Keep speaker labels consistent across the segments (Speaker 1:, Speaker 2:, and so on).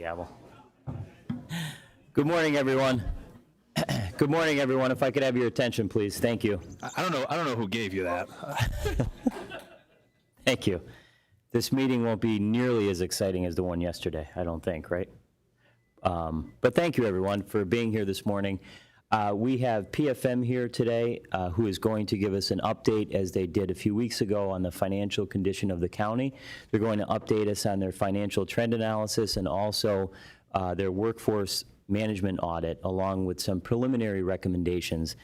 Speaker 1: gavel. Good morning, everyone. Good morning, everyone. If I could have your attention, please. Thank you.
Speaker 2: I don't know who gave you that.
Speaker 1: Thank you. This meeting won't be nearly as exciting as the one yesterday, I don't think, right? But thank you, everyone, for being here this morning. We have PFM here today, who is going to give us an update, as they did a few weeks ago, on the financial condition of the county. They're going to update us on their financial trend analysis and also their workforce management audit, along with some preliminary recommendations.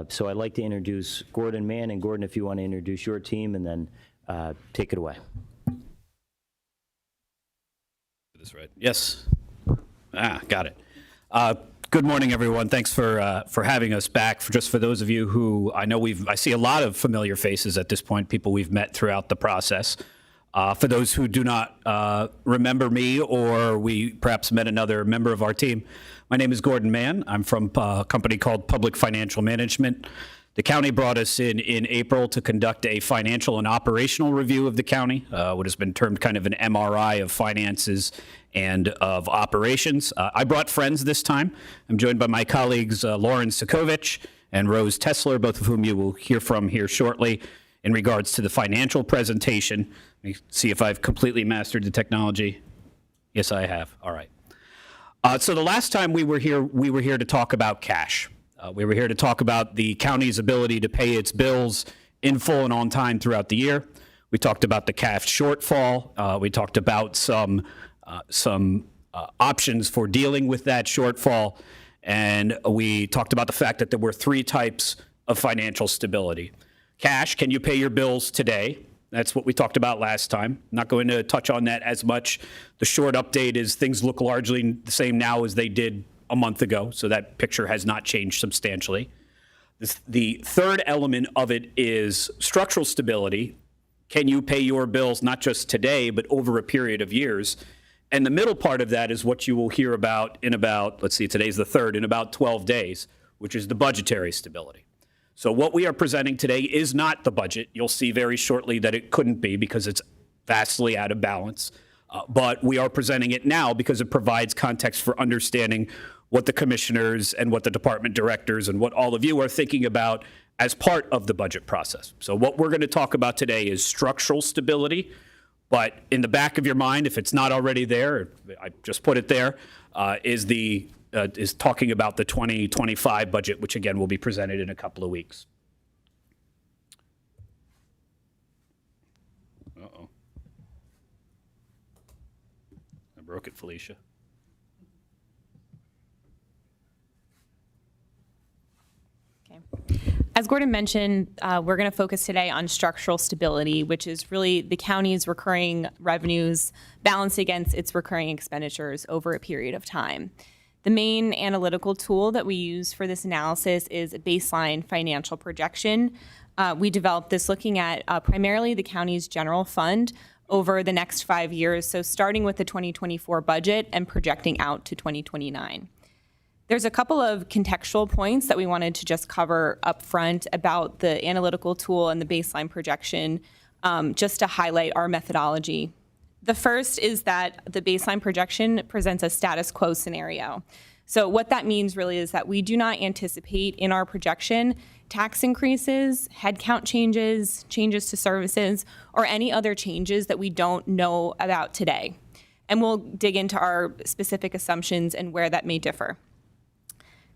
Speaker 1: So I'd like to introduce Gordon Mann. And Gordon, if you want to introduce your team, and then take it away.
Speaker 3: This right? Yes. Got it. Good morning, everyone. Thanks for having us back. For those of you who I know I see a lot of familiar faces at this point, people we've met throughout the process. For those who do not remember me, or we perhaps met another member of our team, my name is Gordon Mann. I'm from a company called Public Financial Management. The county brought us in April to conduct a financial and operational review of the county, what has been termed kind of an MRI of finances and of operations. I brought friends this time. I'm joined by my colleagues Lauren Sukovich and Rose Teszler, both of whom you will hear from here shortly in regards to the financial presentation. Let me see if I've completely mastered the technology. Yes, I have. All right. So the last time we were here to talk about cash. We were here to talk about the county's ability to pay its bills in full and on time throughout the year. We talked about the cash shortfall. We talked about some options for dealing with that shortfall. And we talked about the fact that there were three types of financial stability. Cash, can you pay your bills today? That's what we talked about last time. Not going to touch on that as much. The short update is things look largely the same now as they did a month ago, so that picture has not changed substantially. The third element of it is structural stability. Can you pay your bills not just today, but over a period of years? And the middle part of that is what you will hear about in about, let's see, today's the third, in about 12 days, which is the budgetary stability. So what we are presenting today is not the budget. You'll see very shortly that it couldn't be because it's vastly out of balance. But we are presenting it now because it provides context for understanding what the commissioners and what the department directors and what all of you are thinking about as part of the budget process. So what we're going to talk about today is structural stability. But in the back of your mind, if it's not already there, I just put it there, is talking about the 2025 budget, which again will be presented in a couple of weeks. Uh-oh. I broke it, Felicia.
Speaker 4: Okay. As Gordon mentioned, we're going to focus today on structural stability, which is really the county's recurring revenues balanced against its recurring expenditures over a period of time. The main analytical tool that we use for this analysis is a baseline financial projection. We developed this looking at primarily the county's general fund over the next 5 years, so starting with the 2024 budget and projecting out to 2029. There's a couple of contextual points that we wanted to just cover up front about the analytical tool and the baseline projection, just to highlight our methodology. The first is that the baseline projection presents a status quo scenario. So what that means really is that we do not anticipate in our projection tax increases, headcount changes, changes to services, or any other changes that we don't know about today. And we'll dig into our specific assumptions and where that may differ.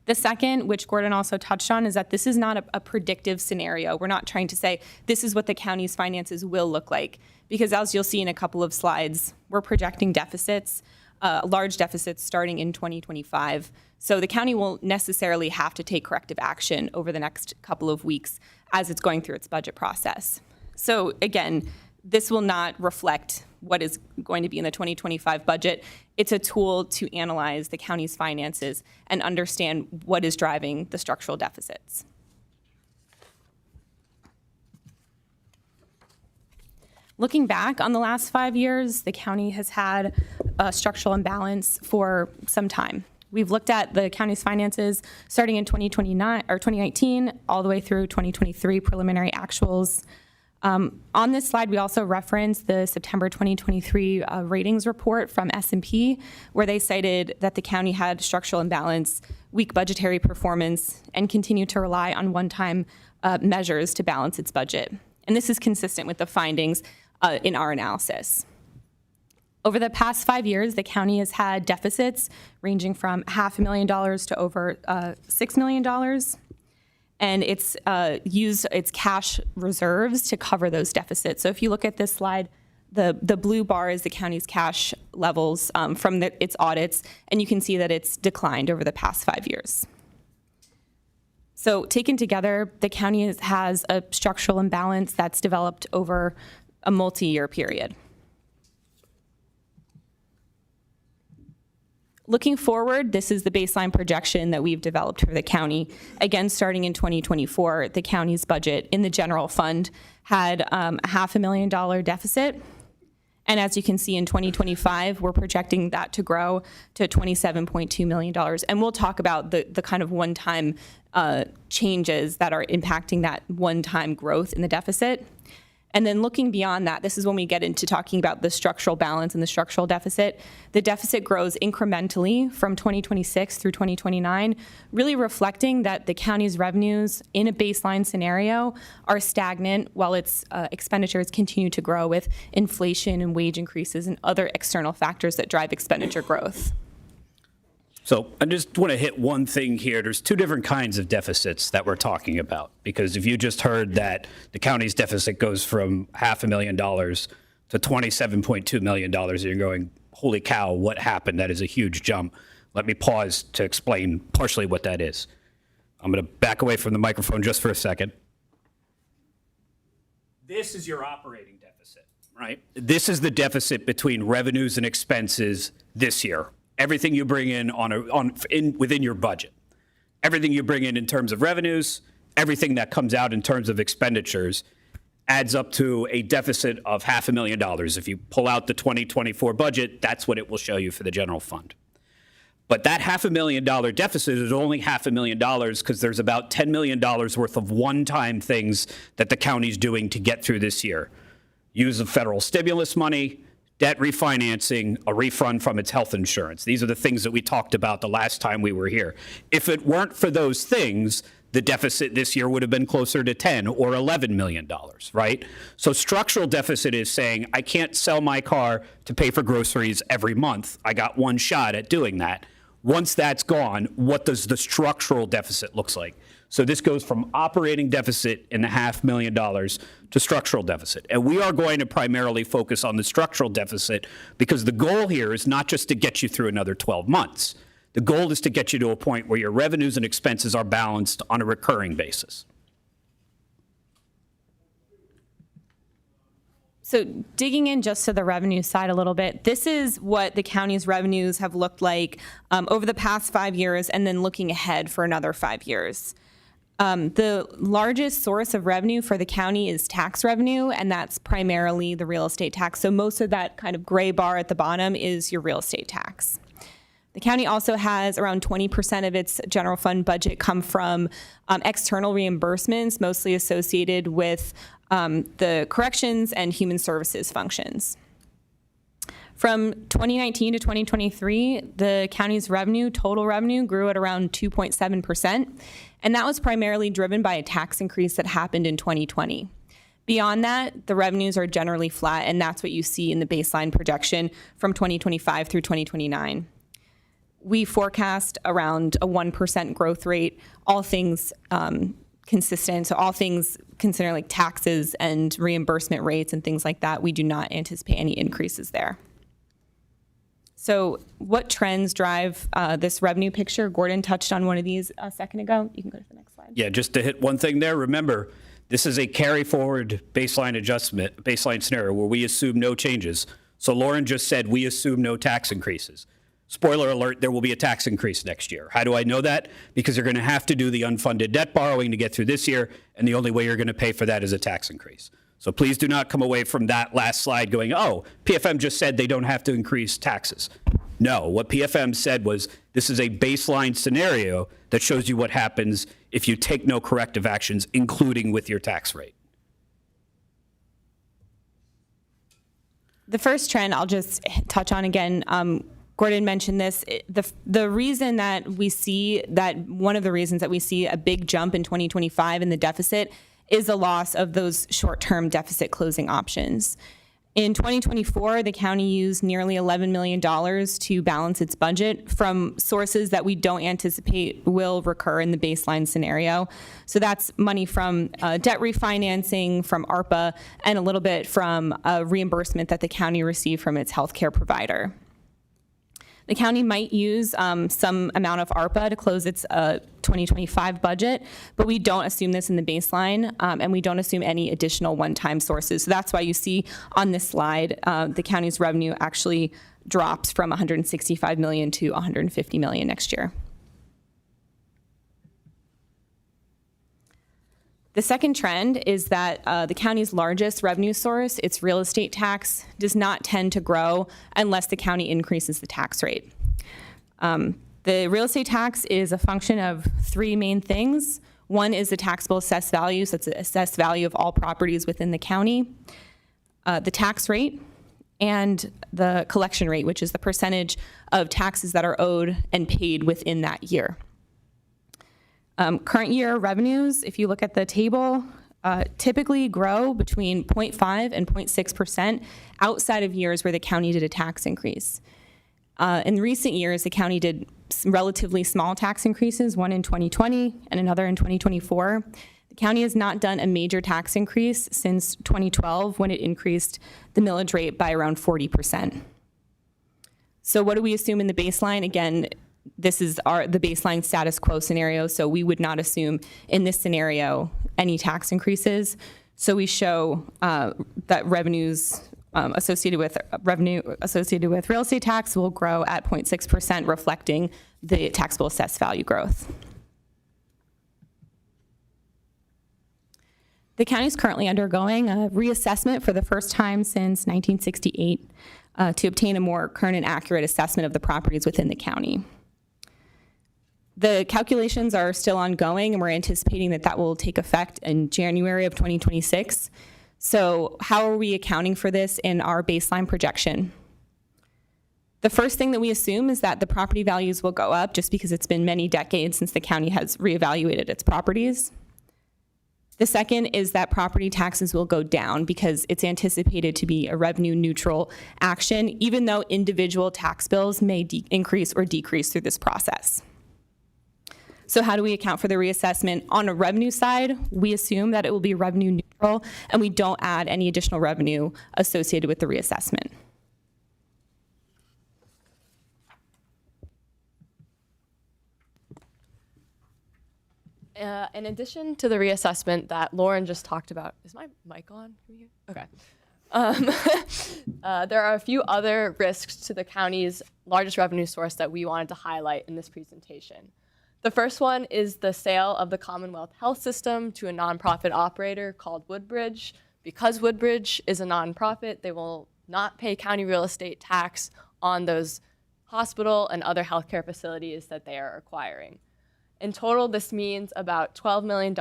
Speaker 4: The second, which Gordon also touched on, is that this is not a predictive scenario. We're not trying to say this is what the county's finances will look like, because as you'll see in a couple of slides, we're projecting deficits, large deficits starting in 2025. So the county will necessarily have to take corrective action over the next couple of weeks as it's going through its budget process. So again, this will not reflect what is going to be in the 2025 budget. It's a tool to analyze the county's finances and understand what is driving the structural deficits. Looking back on the last 5 years, the county has had a structural imbalance for some time. We've looked at the county's finances starting in 2019 all the way through 2023 preliminary actuals. On this slide, we also reference the September 2023 ratings report from S&P, where they cited that the county had structural imbalance, weak budgetary performance, and continued to rely on one-time measures to balance its budget. And this is consistent with the findings in our analysis. Over the past 5 years, the county has had deficits ranging from $500,000 to over $6 million. And it's used its cash reserves to cover those deficits. So if you look at this slide, the blue bar is the county's cash levels from its audits, and you can see that it's declined over the past 5 years. So taken together, the county has a structural imbalance that's developed over a multi-year period. Looking forward, this is the baseline projection that we've developed for the county. Again, starting in 2024, the county's budget in the general fund had a $500,000 deficit. And as you can see, in 2025, we're projecting that to grow to $27.2 million. And we'll talk about the kind of one-time changes that are impacting that one-time growth in the deficit. And then looking beyond that, this is when we get into talking about the structural balance and the structural deficit. The deficit grows incrementally from 2026 through 2029, really reflecting that the county's revenues in a baseline scenario are stagnant while its expenditures continue to grow with inflation and wage increases and other external factors that drive expenditure growth.
Speaker 3: So I just want to hit one thing here. There's two different kinds of deficits that we're talking about, because if you just heard that the county's deficit goes from $500,000 to $27.2 million, and you're going, holy cow, what happened? That is a huge jump. Let me pause to explain partially what that is. I'm going to back away from the microphone just for a second. This is your operating deficit, right? This is the deficit between revenues and expenses this year. Everything you bring in within your budget, everything you bring in terms of revenues, everything that comes out in terms of expenditures adds up to a deficit of $500,000. If you pull out the 2024 budget, that's what it will show you for the general fund. But that $500,000 deficit is only $500,000 because there's about $10 million worth of one-time things that the county's doing to get through this year. Use of federal stimulus money, debt refinancing, a refund from its health insurance. These are the things that we talked about the last time we were here. If it weren't for those things, the deficit this year would have been closer to $10 or $11 million, right? So structural deficit is saying, I can't sell my car to pay for groceries every month. I got one shot at doing that. Once that's gone, what does the structural deficit look like? So this goes from operating deficit in the $500,000 to structural deficit. And we are going to primarily focus on the structural deficit because the goal here is not just to get you through another 12 months. The goal is to get you to a point where your revenues and expenses are balanced on a recurring basis.
Speaker 4: So digging in just to the revenue side a little bit, this is what the county's revenues have looked like over the past 5 years and then looking ahead for another 5 years. The largest source of revenue for the county is tax revenue, and that's primarily the real estate tax. So most of that kind of gray bar at the bottom is your real estate tax. The county also has around 20% of its general fund budget come from external reimbursements, mostly associated with the corrections and human services functions. From 2019 to 2023, the county's total revenue grew at around 2.7%, and that was primarily driven by a tax increase that happened in 2020. Beyond that, the revenues are generally flat, and that's what you see in the baseline projection from 2025 through 2029. We forecast around a 1% growth rate, all things consistent. So all things considering like taxes and reimbursement rates and things like that, we do not anticipate any increases there. So what trends drive this revenue picture? Gordon touched on one of these a second ago. You can go to the next slide.
Speaker 3: Yeah, just to hit one thing there, remember, this is a carry forward baseline scenario where we assume no changes. So Lauren just said we assume no tax increases. Spoiler alert, there will be a tax increase next year. How do I know that? Because you're going to have to do the unfunded debt borrowing to get through this year, and the only way you're going to pay for that is a tax increase. So please do not come away from that last slide going, oh, PFM just said they don't have to increase taxes. No, what PFM said was this is a baseline scenario that shows you what happens if you take no corrective actions, including with your tax rate.
Speaker 4: The first trend I'll just touch on again. Gordon mentioned this. The reason that we see that, one of the reasons that we see a big jump in 2025 in the deficit is the loss of those short-term deficit closing options. In 2024, the county used nearly $11 million to balance its budget from sources that we don't anticipate will recur in the baseline scenario. So that's money from debt refinancing, from ARPA, and a little bit from a reimbursement that the county received from its healthcare provider. The county might use some amount of ARPA to close its 2025 budget, but we don't assume this in the baseline, and we don't assume any additional one-time sources. So that's why you see on this slide, the county's revenue actually drops from $165 million to $150 million next year. The second trend is that the county's largest revenue source, its real estate tax, does not tend to grow unless the county increases the tax rate. The real estate tax is a function of three main things. One is the taxable assessed value, so it's the assessed value of all properties within the county, the tax rate, and the collection rate, which is the percentage of taxes that are owed and paid within that year. Current year revenues, if you look at the table, typically grow between 0.5 and 0.6% outside of years where the county did a tax increase. In recent years, the county did relatively small tax increases, one in 2020 and another in 2024. The county has not done a major tax increase since 2012 when it increased the millage rate by around 40%. So what do we assume in the baseline? Again, this is the baseline status quo scenario, so we would not assume in this scenario any tax increases. So we show that revenues associated with real estate tax will grow at 0.6%, reflecting the taxable assessed value growth. The county is currently undergoing a reassessment for the first time since 1968 to obtain a more current and accurate assessment of the properties within the county. The calculations are still ongoing, and we're anticipating that that will take effect in January of 2026. So how are we accounting for this in our baseline projection? The first thing that we assume is that the property values will go up just because it's been many decades since the county has reevaluated its properties. The second is that property taxes will go down because it's anticipated to be a revenue neutral action, even though individual tax bills may increase or decrease through this process. So how do we account for the reassessment? On a revenue side, we assume that it will be revenue neutral, and we don't add any additional revenue associated with the reassessment.
Speaker 5: In addition to the reassessment that Lauren just talked about, is my mic on? Okay. There are a few other risks to the county's largest revenue source that we wanted to highlight in this presentation. The first one is the sale of the Commonwealth Health System to a nonprofit operator called Woodbridge. Because Woodbridge is a nonprofit, they will not pay county real estate tax on those hospital and other healthcare facilities that they are acquiring. In total, this means about $12 million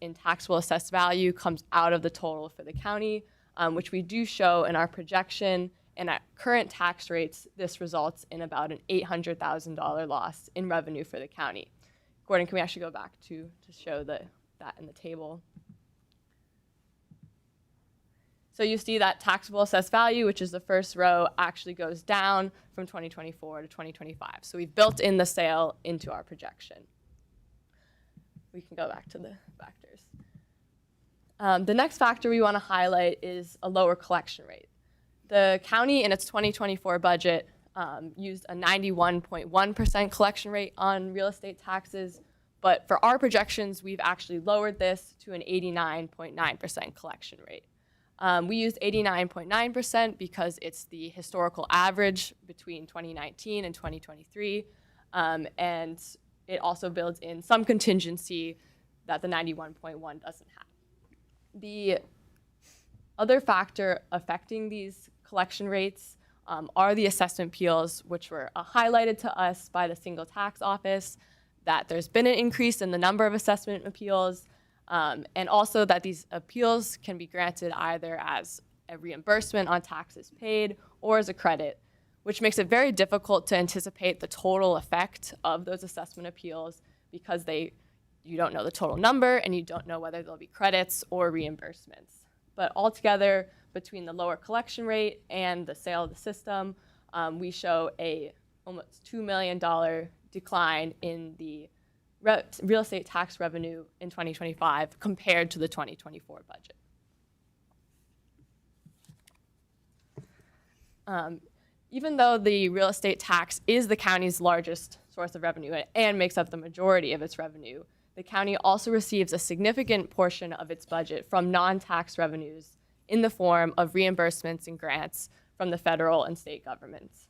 Speaker 5: in taxable assessed value comes out of the total for the county, which we do show in our projection. And at current tax rates, this results in about an $800,000 loss in revenue for the county. Gordon, can we actually go back to show that in the table? So you see that taxable assessed value, which is the first row, actually goes down from 2024 to 2025. So we've built in the sale into our projection. We can go back to the factors. The next factor we want to highlight is a lower collection rate. The county in its 2024 budget used a 91.1% collection rate on real estate taxes, but for our projections, we've actually lowered this to an 89.9% collection rate. We used 89.9% because it's the historical average between 2019 and 2023, and it also builds in some contingency that the 91.1 doesn't have. The other factor affecting these collection rates are the assessment appeals, which were highlighted to us by the single tax office, that there's been an increase in the number of assessment appeals, and also that these appeals can be granted either as a reimbursement on taxes paid or as a credit, which makes it very difficult to anticipate the total effect of those assessment appeals because you don't know the total number and you don't know whether there'll be credits or reimbursements. But altogether, between the lower collection rate and the sale of the system, we show a almost $2 million decline in the real estate tax revenue in 2025 compared to the 2024 budget. Even though the real estate tax is the county's largest source of revenue and makes up the majority of its revenue, the county also receives a significant portion of its budget from non-tax revenues in the form of reimbursements and grants from the federal and state governments.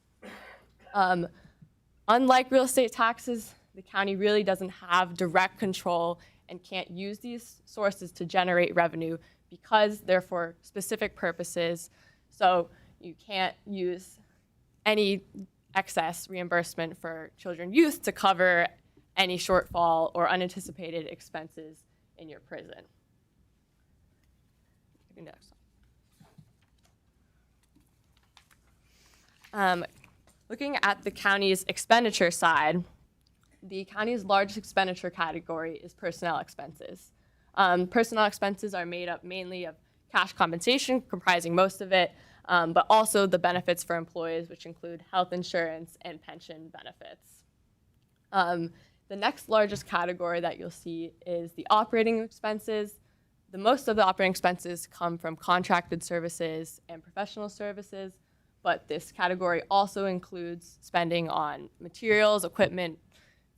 Speaker 5: Unlike real estate taxes, the county really doesn't have direct control and can't use these sources to generate revenue because they're for specific purposes. So you can't use any excess reimbursement for children and youth to cover any shortfall or unanticipated expenses in your prison. Looking at the county's expenditure side, the county's largest expenditure category is personnel expenses. Personnel expenses are made up mainly of cash compensation, comprising most of it, but also the benefits for employees, which include health insurance and pension benefits. The next largest category that you'll see is the operating expenses. The most of the operating expenses come from contracted services and professional services, but this category also includes spending on materials, equipment,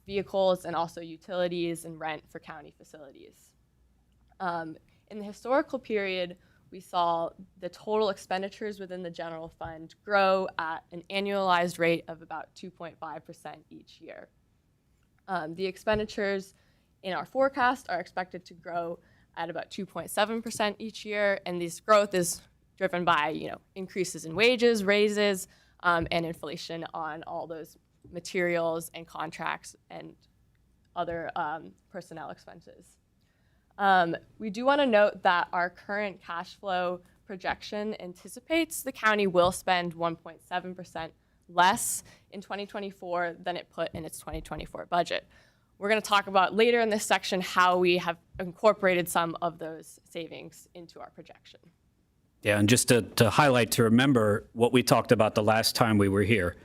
Speaker 5: vehicles, and also utilities and rent for county facilities. In the historical period, we saw the total expenditures within the general fund grow at an annualized rate of about 2.5% each year. The expenditures in our forecast are expected to grow at about 2.7% each year, and this growth is driven by increases in wages, raises, and inflation on all those materials and contracts and other personnel expenses. We do want to note that our current cash flow projection anticipates the county will spend 1.7% less in 2024 than it put in its 2024 budget. We're going to talk about later in this section how we have incorporated some of those savings into our projection.
Speaker 3: Yeah, and just to highlight, to remember what we talked about the last time we were here,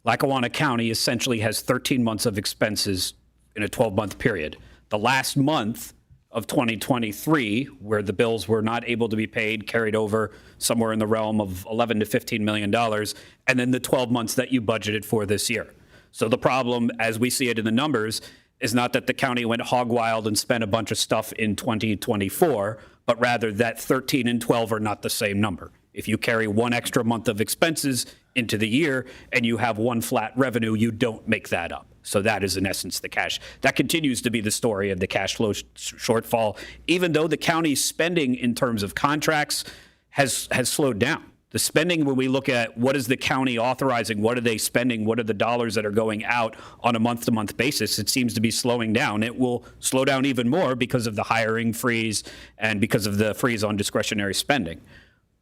Speaker 3: Lackawanna County essentially has 13 months of expenses in a 12-month period. The last month of 2023, where the bills were not able to be paid, carried over somewhere in the realm of $11 to $15 million, and then the 12 months that you budgeted for this year. So the problem, as we see it in the numbers, is not that the county went hog wild and spent a bunch of stuff in 2024, but rather that 13 and 12 are not the same number. If you carry one extra month of expenses into the year and you have one flat revenue, you don't make that up. So that is in essence the cash. That continues to be the story of the cash flow shortfall, even though the county's spending in terms of contracts has slowed down. The spending, when we look at what is the county authorizing, what are they spending, what are the dollars that are going out on a month-to-month basis, it seems to be slowing down. It will slow down even more because of the hiring freeze and because of the freeze on discretionary spending.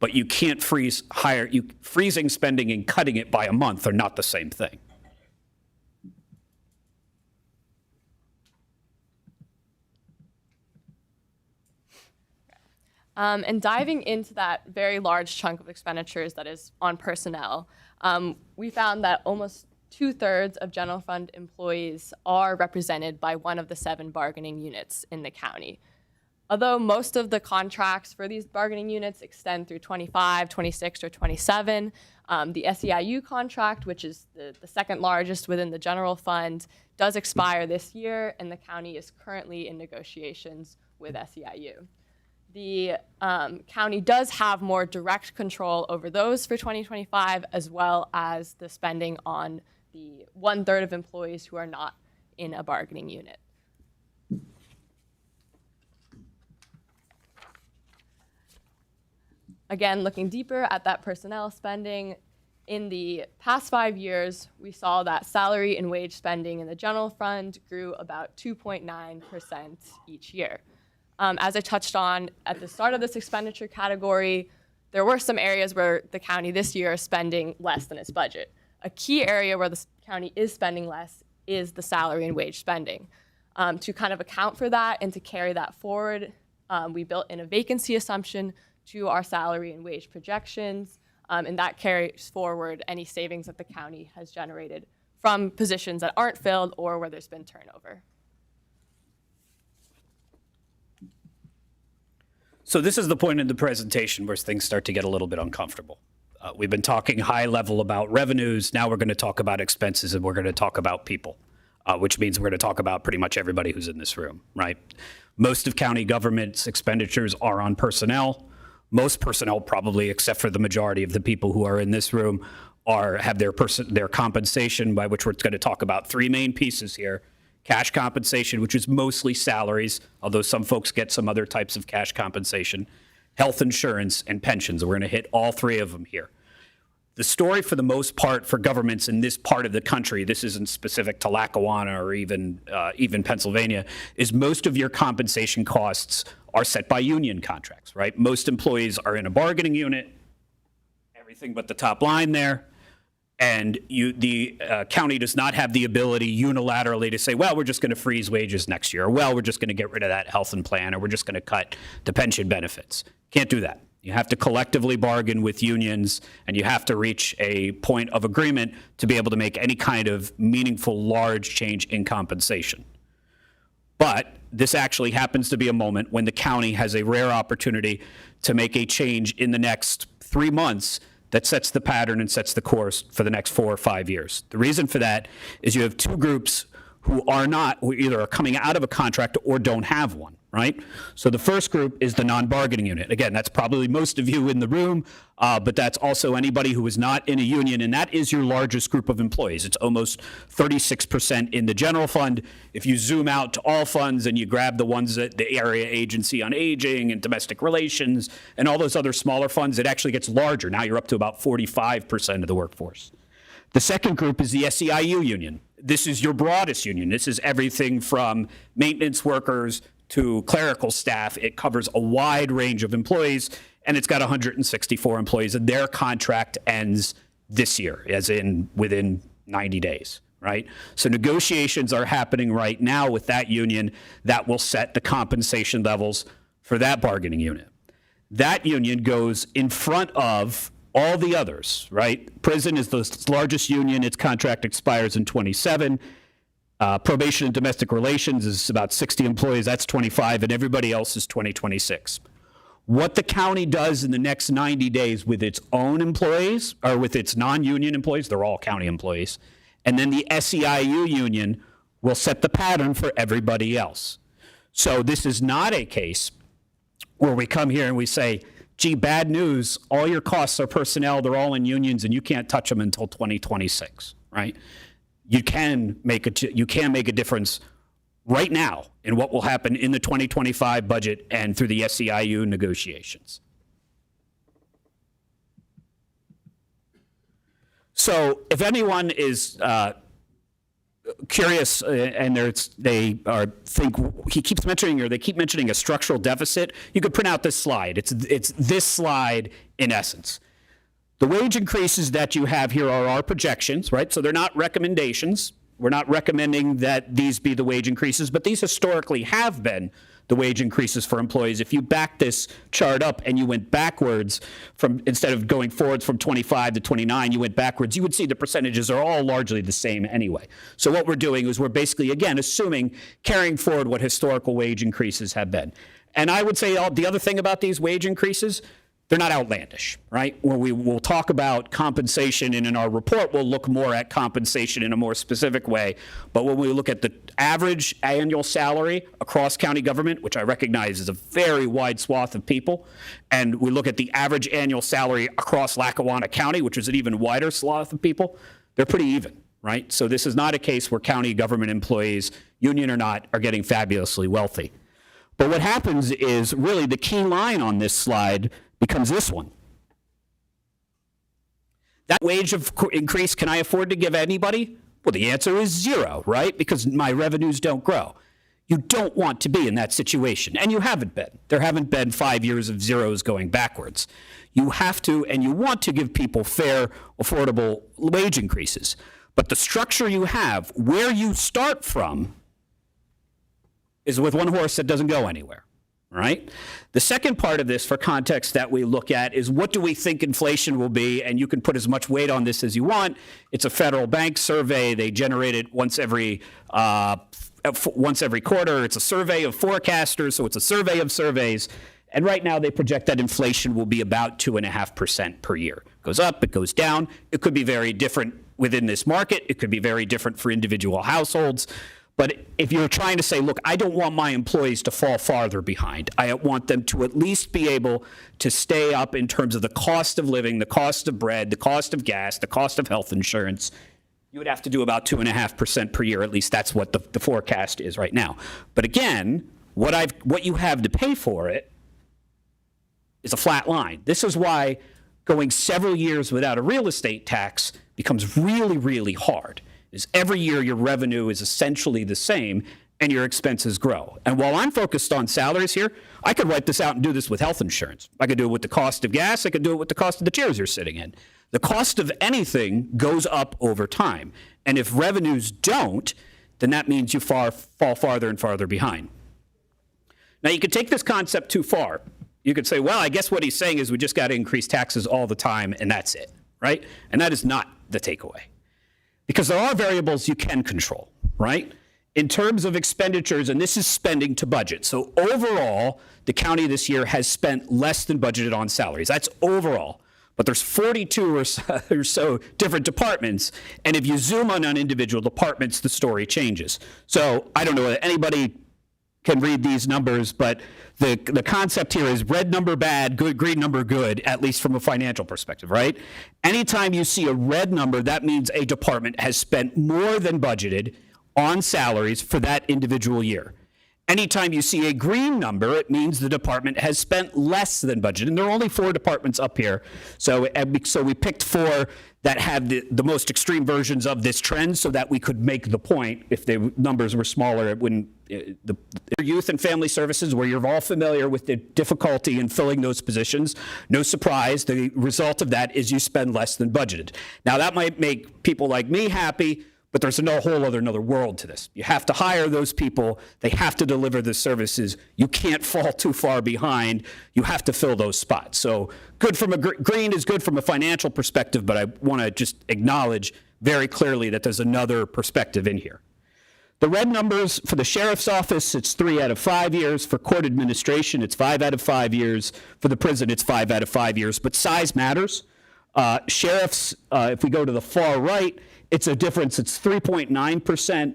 Speaker 3: But you can't freezing spending and cutting it by a month are not the same thing.
Speaker 5: And diving into that very large chunk of expenditures that is on personnel, we found that almost 2/3 of general fund employees are represented by one of the 7 bargaining units in the county. Although most of the contracts for these bargaining units extend through 25, 26, or 27, the SEIU contract, which is the second largest within the general fund, does expire this year, and the county is currently in negotiations with SEIU. The county does have more direct control over those for 2025, as well as the spending on the 1/3 of employees who are not in a bargaining unit. Again, looking deeper at that personnel spending, in the past 5 years, we saw that salary and wage spending in the general fund grew about 2.9% each year. As I touched on at the start of this expenditure category, there were some areas where the county this year is spending less than its budget. A key area where the county is spending less is the salary and wage spending. To kind of account for that and to carry that forward, we built in a vacancy assumption to our salary and wage projections, and that carries forward any savings that the county has generated from positions that aren't filled or where there's been turnover.
Speaker 3: So this is the point in the presentation where things start to get a little bit uncomfortable. We've been talking high level about revenues. Now we're going to talk about expenses, and we're going to talk about people, which means we're going to talk about pretty much everybody who's in this room, right? Most of county government's expenditures are on personnel. Most personnel, probably, except for the majority of the people who are in this room, have their compensation, by which we're going to talk about three main pieces here. Cash compensation, which is mostly salaries, although some folks get some other types of cash compensation, health insurance, and pensions. We're going to hit all three of them here. The story, for the most part, for governments in this part of the country, this isn't specific to Lackawanna or even Pennsylvania, is most of your compensation costs are set by union contracts, right? Most employees are in a bargaining unit, everything but the top line there. And the county does not have the ability unilaterally to say, well, we're just going to freeze wages next year, or well, we're just going to get rid of that health and plan, or we're just going to cut the pension benefits. Can't do that. You have to collectively bargain with unions, and you have to reach a point of agreement to be able to make any kind of meaningful, large change in compensation. But this actually happens to be a moment when the county has a rare opportunity to make a change in the next 3 months that sets the pattern and sets the course for the next 4 or 5 years. The reason for that is you have two groups who either are coming out of a contract or don't have one, right? So the first group is the non-bargaining unit. Again, that's probably most of you in the room, but that's also anybody who is not in a union, and that is your largest group of employees. It's almost 36% in the general fund. If you zoom out to all funds and you grab the ones that the Area Agency on Aging and Domestic Relations and all those other smaller funds, it actually gets larger. Now you're up to about 45% of the workforce. The second group is the SEIU union. This is your broadest union. This is everything from maintenance workers to clerical staff. It covers a wide range of employees, and it's got 164 employees, and their contract ends this year, as in within 90 days, right? So negotiations are happening right now with that union that will set the compensation levels for that bargaining unit. That union goes in front of all the others, right? Prison is the largest union. Its contract expires in 27. Probation and domestic relations is about 60 employees. That's 25, and everybody else is 2026. What the county does in the next 90 days with its own employees, or with its non-union employees, they're all county employees, and then the SEIU union will set the pattern for everybody else. So this is not a case where we come here and we say, gee, bad news, all your costs are personnel, they're all in unions, and you can't touch them until 2026, right? You can make a difference right now in what will happen in the 2025 budget and through the SEIU negotiations. So if anyone is curious and they keep mentioning a structural deficit, you could print out this slide. It's this slide in essence. The wage increases that you have here are our projections, right? So they're not recommendations. We're not recommending that these be the wage increases, but these historically have been the wage increases for employees. If you back this chart up and you went backwards instead of going forwards from 25 to 29, you went backwards, you would see the percentages are all largely the same anyway. So what we're doing is we're basically, again, carrying forward what historical wage increases have been. And I would say the other thing about these wage increases, they're not outlandish, right? When we will talk about compensation, and in our report, we'll look more at compensation in a more specific way. But when we look at the average annual salary across county government, which I recognize is a very wide swath of people, and we look at the average annual salary across Lackawanna County, which is an even wider swath of people, they're pretty even, right? So this is not a case where county government employees, union or not, are getting fabulously wealthy. But what happens is really the key line on this slide becomes this one. That wage increase, can I afford to give anybody? Well, the answer is zero, right? Because my revenues don't grow. You don't want to be in that situation, and you haven't been. There haven't been 5 years of zeros going backwards. You have to, and you want to give people fair, affordable wage increases. But the structure you have, where you start from, is with one horse that doesn't go anywhere, right? The second part of this, for context, that we look at is what do we think inflation will be, and you can put as much weight on this as you want. It's a federal bank survey. They generate it once every quarter. It's a survey of forecasters, so it's a survey of surveys. And right now they project that inflation will be about 2.5% per year. It goes up, it goes down. It could be very different within this market. It could be very different for individual households. But if you're trying to say, look, I don't want my employees to fall farther behind. I want them to at least be able to stay up in terms of the cost of living, the cost of bread, the cost of gas, the cost of health insurance. You would have to do about 2.5% per year. At least that's what the forecast is right now. But again, what you have to pay for it is a flat line. This is why going several years without a real estate tax becomes really, really hard. Is every year your revenue is essentially the same and your expenses grow. And while I'm focused on salaries here, I could write this out and do this with health insurance. I could do it with the cost of gas. I could do it with the cost of the chairs you're sitting in. The cost of anything goes up over time. And if revenues don't, then that means you fall farther and farther behind. Now, you could take this concept too far. You could say, well, I guess what he's saying is we just got to increase taxes all the time, and that's it, right? And that is not the takeaway. Because there are variables you can control, right? In terms of expenditures, and this is spending to budget. So overall, the county this year has spent less than budgeted on salaries. That's overall. But there's 42 or so different departments, and if you zoom on individual departments, the story changes. So I don't know whether anybody can read these numbers, but the concept here is red number bad, good, green number good, at least from a financial perspective, right? Anytime you see a red number, that means a department has spent more than budgeted on salaries for that individual year. Anytime you see a green number, it means the department has spent less than budgeted. And there are only 4 departments up here. So we picked 4 that have the most extreme versions of this trend so that we could make the point. If the numbers were smaller, it wouldn't. The youth and family services, where you're all familiar with the difficulty in filling those positions, no surprise, the result of that is you spend less than budgeted. Now, that might make people like me happy, but there's a whole another world to this. You have to hire those people. They have to deliver the services. You can't fall too far behind. You have to fill those spots. So good from green is good from a financial perspective, but I want to just acknowledge very clearly that there's another perspective in here. The red numbers for the sheriff's office, it's 3 out of 5 years. For court administration, it's 5 out of 5 years. For the prison, it's 5 out of 5 years. But size matters. Sheriffs, if we go to the far right, it's a difference. It's 3.9%.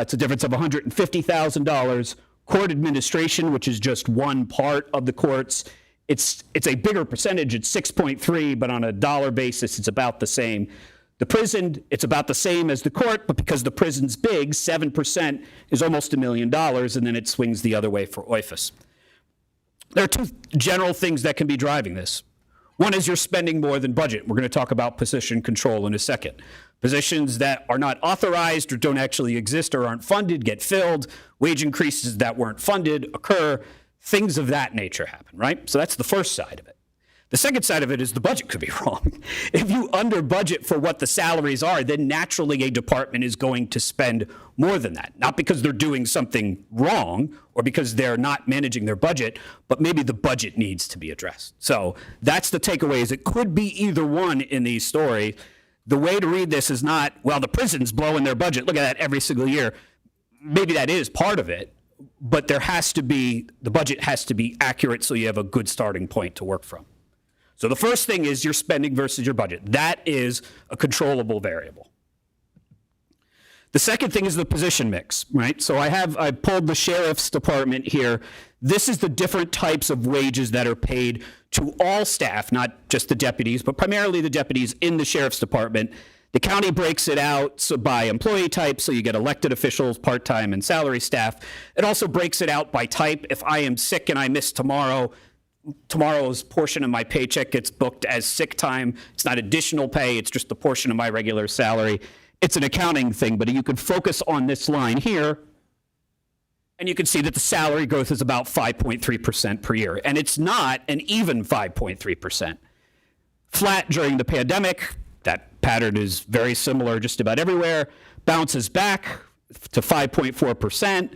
Speaker 3: It's a difference of $150,000. Court administration, which is just one part of the courts, it's a bigger percentage. It's 6.3, but on a dollar basis, it's about the same. The prison, it's about the same as the court, but because the prison's big, 7% is almost $1 million, and then it swings the other way for OIFAS. There are 2 general things that can be driving this. One is you're spending more than budget. We're going to talk about position control in a second. Positions that are not authorized or don't actually exist or aren't funded get filled. Wage increases that weren't funded occur. Things of that nature happen, right? So that's the first side of it. The second side of it is the budget could be wrong. If you under budget for what the salaries are, then naturally a department is going to spend more than that. Not because they're doing something wrong or because they're not managing their budget, but maybe the budget needs to be addressed. So that's the takeaway, is it could be either one in these stories. The way to read this is not, well, the prison's blowing their budget. Look at that every single year. Maybe that is part of it, but the budget has to be accurate so you have a good starting point to work from. So the first thing is your spending versus your budget. That is a controllable variable. The second thing is the position mix, right? So I pulled the sheriff's department here. This is the different types of wages that are paid to all staff, not just the deputies, but primarily the deputies in the sheriff's department. The county breaks it out by employee type, so you get elected officials, part-time, and salary staff. It also breaks it out by type. If I am sick and I miss tomorrow's portion of my paycheck gets booked as sick time. It's not additional pay, it's just the portion of my regular salary. It's an accounting thing, but you could focus on this line here And you can see that the salary growth is about 5.3% per year. And it's not an even 5.3%. Flat during the pandemic, that pattern is very similar just about everywhere, bounces back to 5.4%,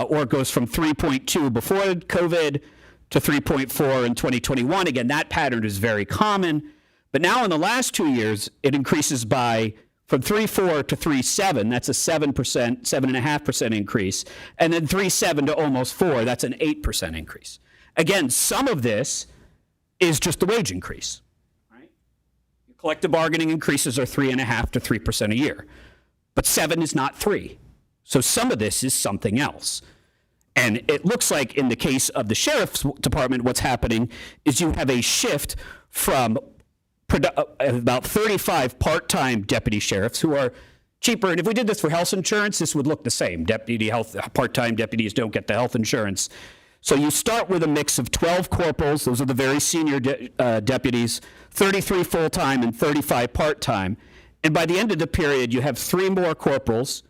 Speaker 3: or it goes from 3.2 before COVID to 3.4 in 2021. Again, that pattern is very common. But now in the last 2 years, it increases by from 3.4 to 3.7, that's a 7%, 7.5% increase. And then 3.7 to almost 4, that's an 8% increase. Again, some of this is just the wage increase. Right? Collective bargaining increases are 3.5 to 3% a year. But 7 is not 3. So some of this is something else. And it looks like in the case of the sheriff's department, what's happening is you have a shift from about 35 part-time deputy sheriffs who are cheaper. And if we did this for health insurance, this would look the same. Part-time deputies don't get the health insurance. So you start with a mix of 12 corporals. Those are the very senior deputies, 33 full-time and 35 part-time. And by the end of the period, you have 3 more corporals,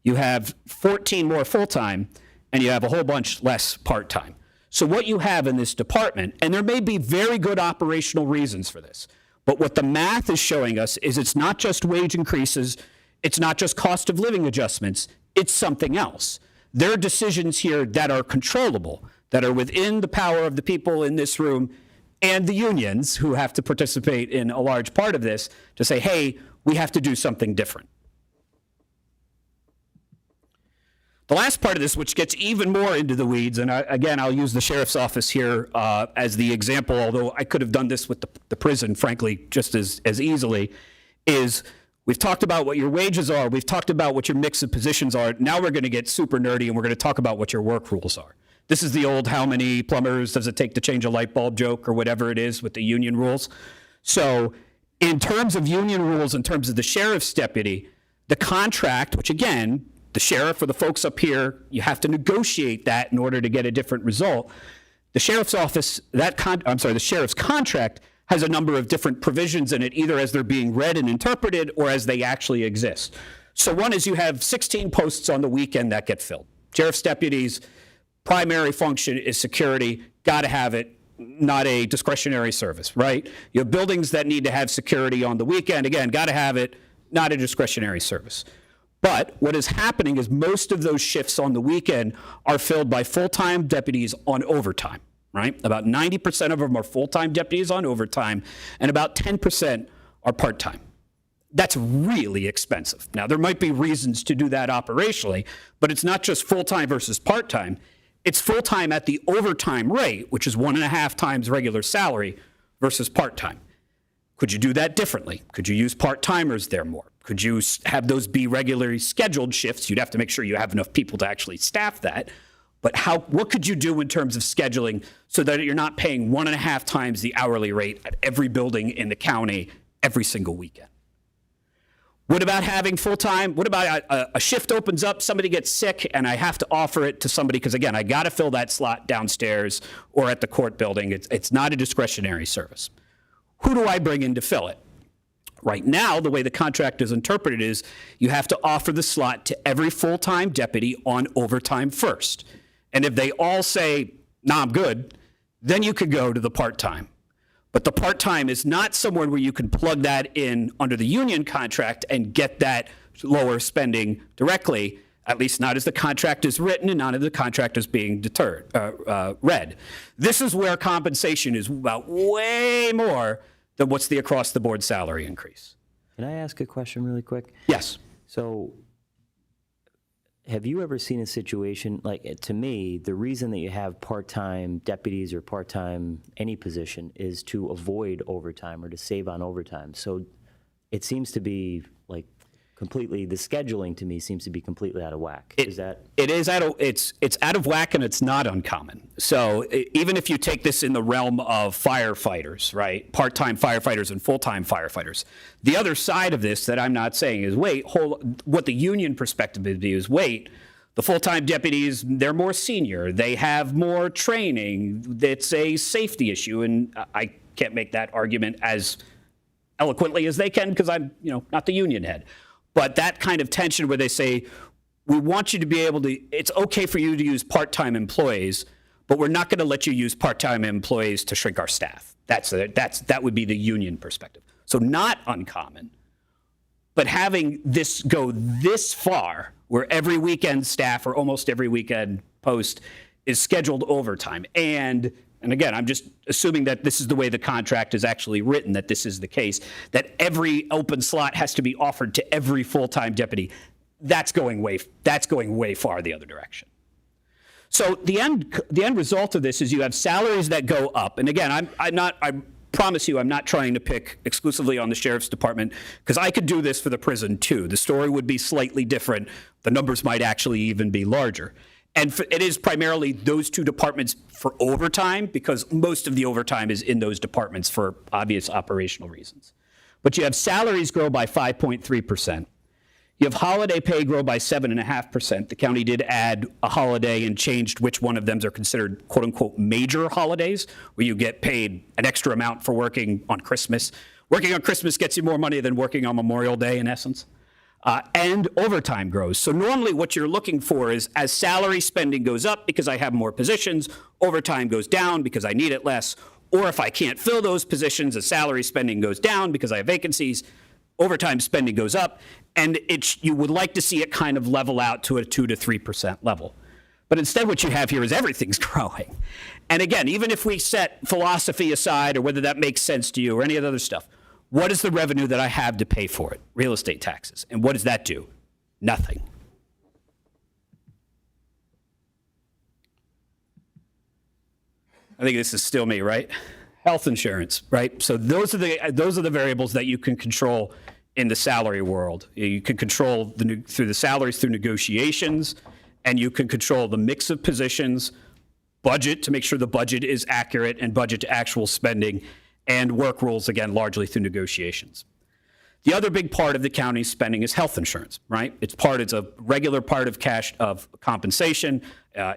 Speaker 3: you have 14 more full-time, and you have a whole bunch less part-time. So what you have in this department, and there may be very good operational reasons for this, but what the math is showing us is it's not just wage increases, it's not just cost of living adjustments, it's something else. There are decisions here that are controllable, that are within the power of the people in this room and the unions who have to participate in a large part of this to say, hey, we have to do something different. The last part of this, which gets even more into the weeds, and again, I'll use the sheriff's office here as the example, although I could have done this with the prison, frankly, just as easily, is we've talked about what your wages are, we've talked about what your mix of positions are, now we're going to get super nerdy and we're going to talk about what your work rules are. This is the old how many plumbers does it take to change a light bulb joke or whatever it is with the union rules. So in terms of union rules, in terms of the sheriff's deputy, the contract, which again, the sheriff or the folks up here, you have to negotiate that in order to get a different result. The sheriff's office, the sheriff's contract has a number of different provisions in it, either as they're being read and interpreted or as they actually exist. So one is you have 16 posts on the weekend that get filled. Sheriff's deputies, primary function is security, got to have it, not a discretionary service, right? You have buildings that need to have security on the weekend, again, got to have it, not a discretionary service. But what is happening is most of those shifts on the weekend are filled by full-time deputies on overtime, right? About 90% of them are full-time deputies on overtime, and about 10% are part-time. That's really expensive. Now, there might be reasons to do that operationally, but it's not just full-time versus part-time. It's full-time at the overtime rate, which is 1.5 times regular salary, versus part-time. Could you do that differently? Could you use part-timers there more? Could you have those be regularly scheduled shifts? You'd have to make sure you have enough people to actually staff that. But what could you do in terms of scheduling so that you're not paying 1.5 times the hourly rate at every building in the county every single weekend? What about having full-time? What about a shift opens up, somebody gets sick, and I have to offer it to somebody because, again, I got to fill that slot downstairs or at the court building. It's not a discretionary service. Who do I bring in to fill it? Right now, the way the contract is interpreted is you have to offer the slot to every full-time deputy on overtime first. And if they all say, nah, I'm good, then you could go to the part-time. But the part-time is not somewhere where you can plug that in under the union contract and get that lower spending directly, at least not as the contract is written and not as the contract is being read. This is where compensation is about way more than what's the across-the-board salary increase.
Speaker 1: Can I ask a question really quick?
Speaker 3: Yes.
Speaker 1: So have you ever seen a situation, like to me, the reason that you have part-time deputies or part-time any position is to avoid overtime or to save on overtime. So it seems to be like completely, the scheduling to me seems to be completely out of whack. Is that?
Speaker 3: It is it's out of whack and it's not uncommon. So even if you take this in the realm of firefighters, right? Part-time firefighters and full-time firefighters. The other side of this that I'm not saying is what the union perspective would be is the full-time deputies, they're more senior. They have more training. It's a safety issue. And I can't make that argument as eloquently as they can because I'm, not the union head. But that kind of tension where they say, we want you to be able to, it's okay for you to use part-time employees, but we're not going to let you use part-time employees to shrink our staff. That would be the union perspective. So not uncommon, but having this go this far, where every weekend staff or almost every weekend post is scheduled overtime. And again, I'm just assuming that this is the way the contract is actually written, that this is the case, that every open slot has to be offered to every full-time deputy. That's going way far the other direction. So the end result of this is you have salaries that go up. And again, I promise you, I'm not trying to pick exclusively on the sheriff's department, because I could do this for the prison too. The story would be slightly different. The numbers might actually even be larger. And it is primarily those two departments for overtime, because most of the overtime is in those departments for obvious operational reasons. But you have salaries grow by 5.3%. You have holiday pay grow by 7.5%. The county did add a holiday and changed which one of them are considered quote unquote major holidays, where you get paid an extra amount for working on Christmas. Working on Christmas gets you more money than working on Memorial Day in essence. And overtime grows. So normally what you're looking for is, as salary spending goes up because I have more positions, overtime goes down because I need it less. Or if I can't fill those positions, the salary spending goes down because I have vacancies, overtime spending goes up. And you would like to see it kind of level out to a 2 to 3% level. But instead what you have here is everything's growing. And again, even if we set philosophy aside, or whether that makes sense to you or any of the other stuff, what is the revenue that I have to pay for it? Real estate taxes. And what does that do? Nothing. I think this is still me, right? Health insurance, right? So those are the variables that you can control in the salary world. You can control through the salaries through negotiations, and you can control the mix of positions, budget to make sure the budget is accurate and budget to actual spending, and work rules, again, largely through negotiations. The other big part of the county's spending is health insurance, right? It's a regular part of compensation.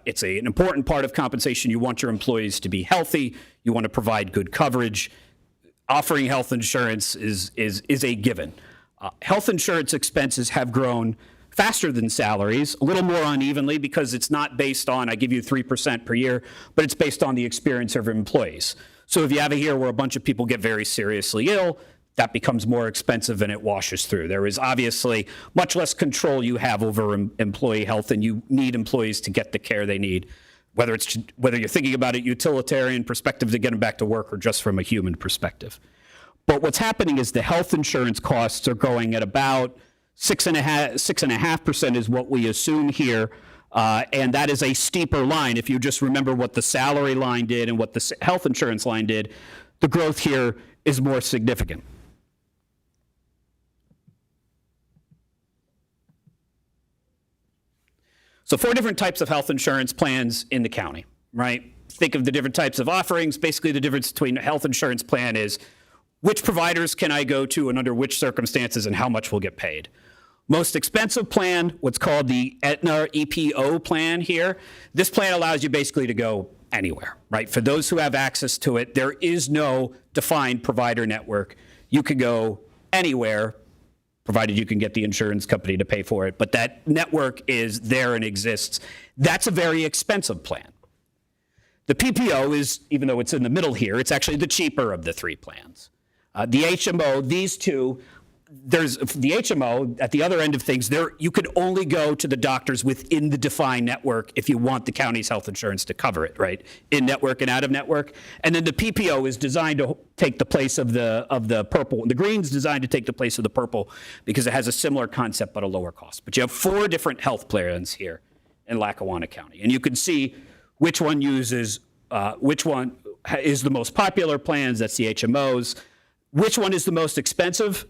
Speaker 3: It's an important part of compensation. You want your employees to be healthy. You want to provide good coverage. Offering health insurance is a given. Health insurance expenses have grown faster than salaries, a little more unevenly, because it's not based on, I give you 3% per year, but it's based on the experience of employees. So if you have a year where a bunch of people get very seriously ill, that becomes more expensive and it washes through. There is obviously much less control you have over employee health, and you need employees to get the care they need, whether you're thinking about a utilitarian perspective to get them back to work or just from a human perspective. But what's happening is the health insurance costs are growing at about 6.5% is what we assume here. And that is a steeper line. If you just remember what the salary line did and what the health insurance line did, the growth here is more significant. So 4 different types of health insurance plans in the county, right? Think of the different types of offerings. Basically, the difference between a health insurance plan is which providers can I go to and under which circumstances and how much will get paid. Most expensive plan, what's called the Aetna EPO plan here. This plan allows you basically to go anywhere, right? For those who have access to it, there is no defined provider network. You can go anywhere, provided you can get the insurance company to pay for it. But that network is there and exists. That's a very expensive plan. The PPO is, even though it's in the middle here, it's actually the cheaper of the 3 plans. The HMO, these two, there's the HMO at the other end of things. You could only go to the doctors within the defined network if you want the county's health insurance to cover it, right? In network and out of network. And then the PPO is designed to take the place of the purple. The green's designed to take the place of the purple because it has a similar concept but a lower cost. But you have 4 different health plans here in Lackawanna County, and you can see which one is the most popular plans. That's the HMOs. Which one is the most expensive?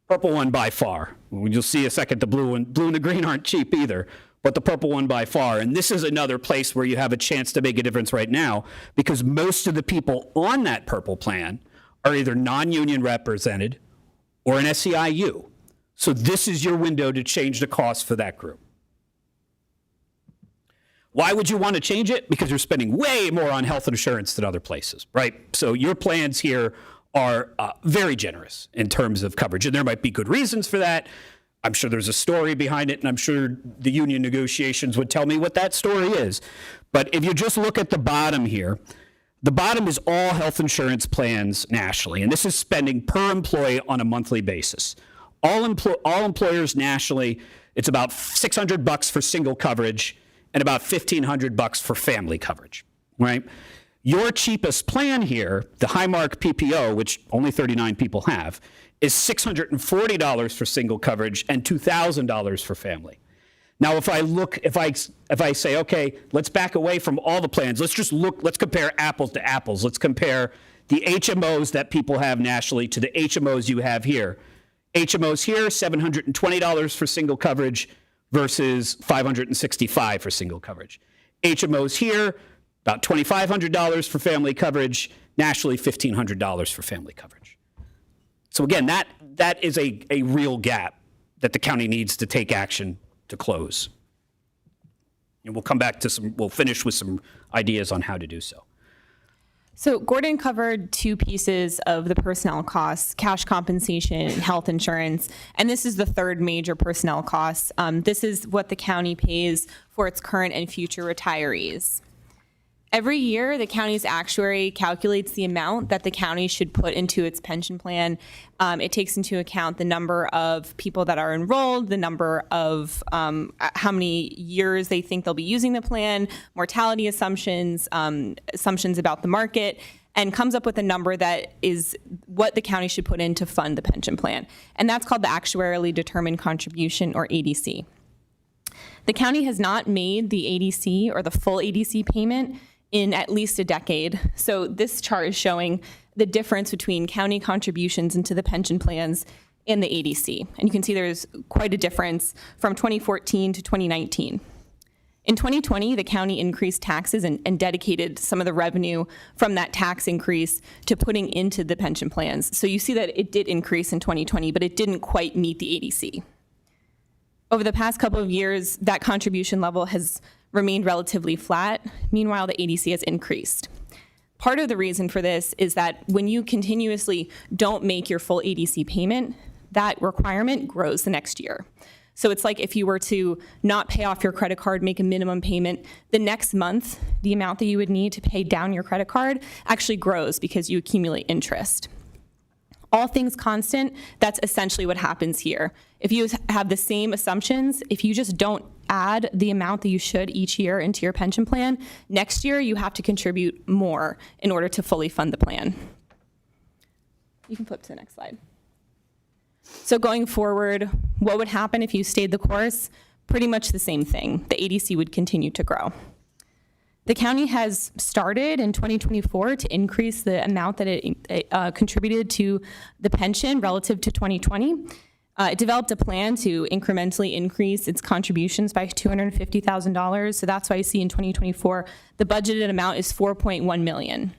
Speaker 3: Purple one by far. You'll see a second, the blue and the green aren't cheap either, but the purple one by far. And this is another place where you have a chance to make a difference right now, because most of the people on that purple plan are either non-union represented or an SEIU. So this is your window to change the cost for that group. Why would you want to change it? Because you're spending way more on health insurance than other places, right? So your plans here are very generous in terms of coverage, and there might be good reasons for that. I'm sure there's a story behind it, and I'm sure the union negotiations would tell me what that story is. But if you just look at the bottom here, the bottom is all health insurance plans nationally, and this is spending per employee on a monthly basis. All employers nationally, it's about $600 for single coverage and about $1,500 for family coverage, right? Your cheapest plan here, the Highmark PPO, which only 39 people have, is $640 for single coverage and $2,000 for family. Now, if I say, okay, let's back away from all the plans, let's compare apples to apples. Let's compare the HMOs that people have nationally to the HMOs you have here. HMOs here, $720 for single coverage versus $565 for single coverage. HMOs here, about $2,500 for family coverage, nationally $1,500 for family coverage. So again, that is a real gap that the county needs to take action to close. And we'll come back to we'll finish with some ideas on how to do so.
Speaker 4: So Gordon covered two pieces of the personnel costs, cash compensation and health insurance. And this is the third major personnel cost. This is what the county pays for its current and future retirees. Every year, the county's actuary calculates the amount that the county should put into its pension plan. It takes into account the number of people that are enrolled, the number of how many years they think they'll be using the plan, mortality assumptions, assumptions about the market, and comes up with a number that is what the county should put in to fund the pension plan. And that's called the actuarially determined contribution, or ADC. The county has not made the ADC or the full ADC payment in at least a decade. So this chart is showing the difference between county contributions into the pension plans and the ADC. And you can see there's quite a difference from 2014 to 2019. In 2020, the county increased taxes and dedicated some of the revenue from that tax increase to putting into the pension plans. So you see that it did increase in 2020, but it didn't quite meet the ADC. Over the past couple of years, that contribution level has remained relatively flat. Meanwhile, the ADC has increased. Part of the reason for this is that when you continuously don't make your full ADC payment, that requirement grows the next year. So it's like if you were to not pay off your credit card, make a minimum payment, the next month, the amount that you would need to pay down your credit card actually grows because you accumulate interest. All things constant, that's essentially what happens here. If you have the same assumptions, if you just don't add the amount that you should each year into your pension plan, next year you have to contribute more in order to fully fund the plan. You can flip to the next slide. So going forward, what would happen if you stayed the course? Pretty much the same thing. The ADC would continue to grow. The county has started in 2024 to increase the amount that it contributed to the pension relative to 2020. It developed a plan to incrementally increase its contributions by $250,000. So that's why you see in 2024, the budgeted amount is $4.1 million.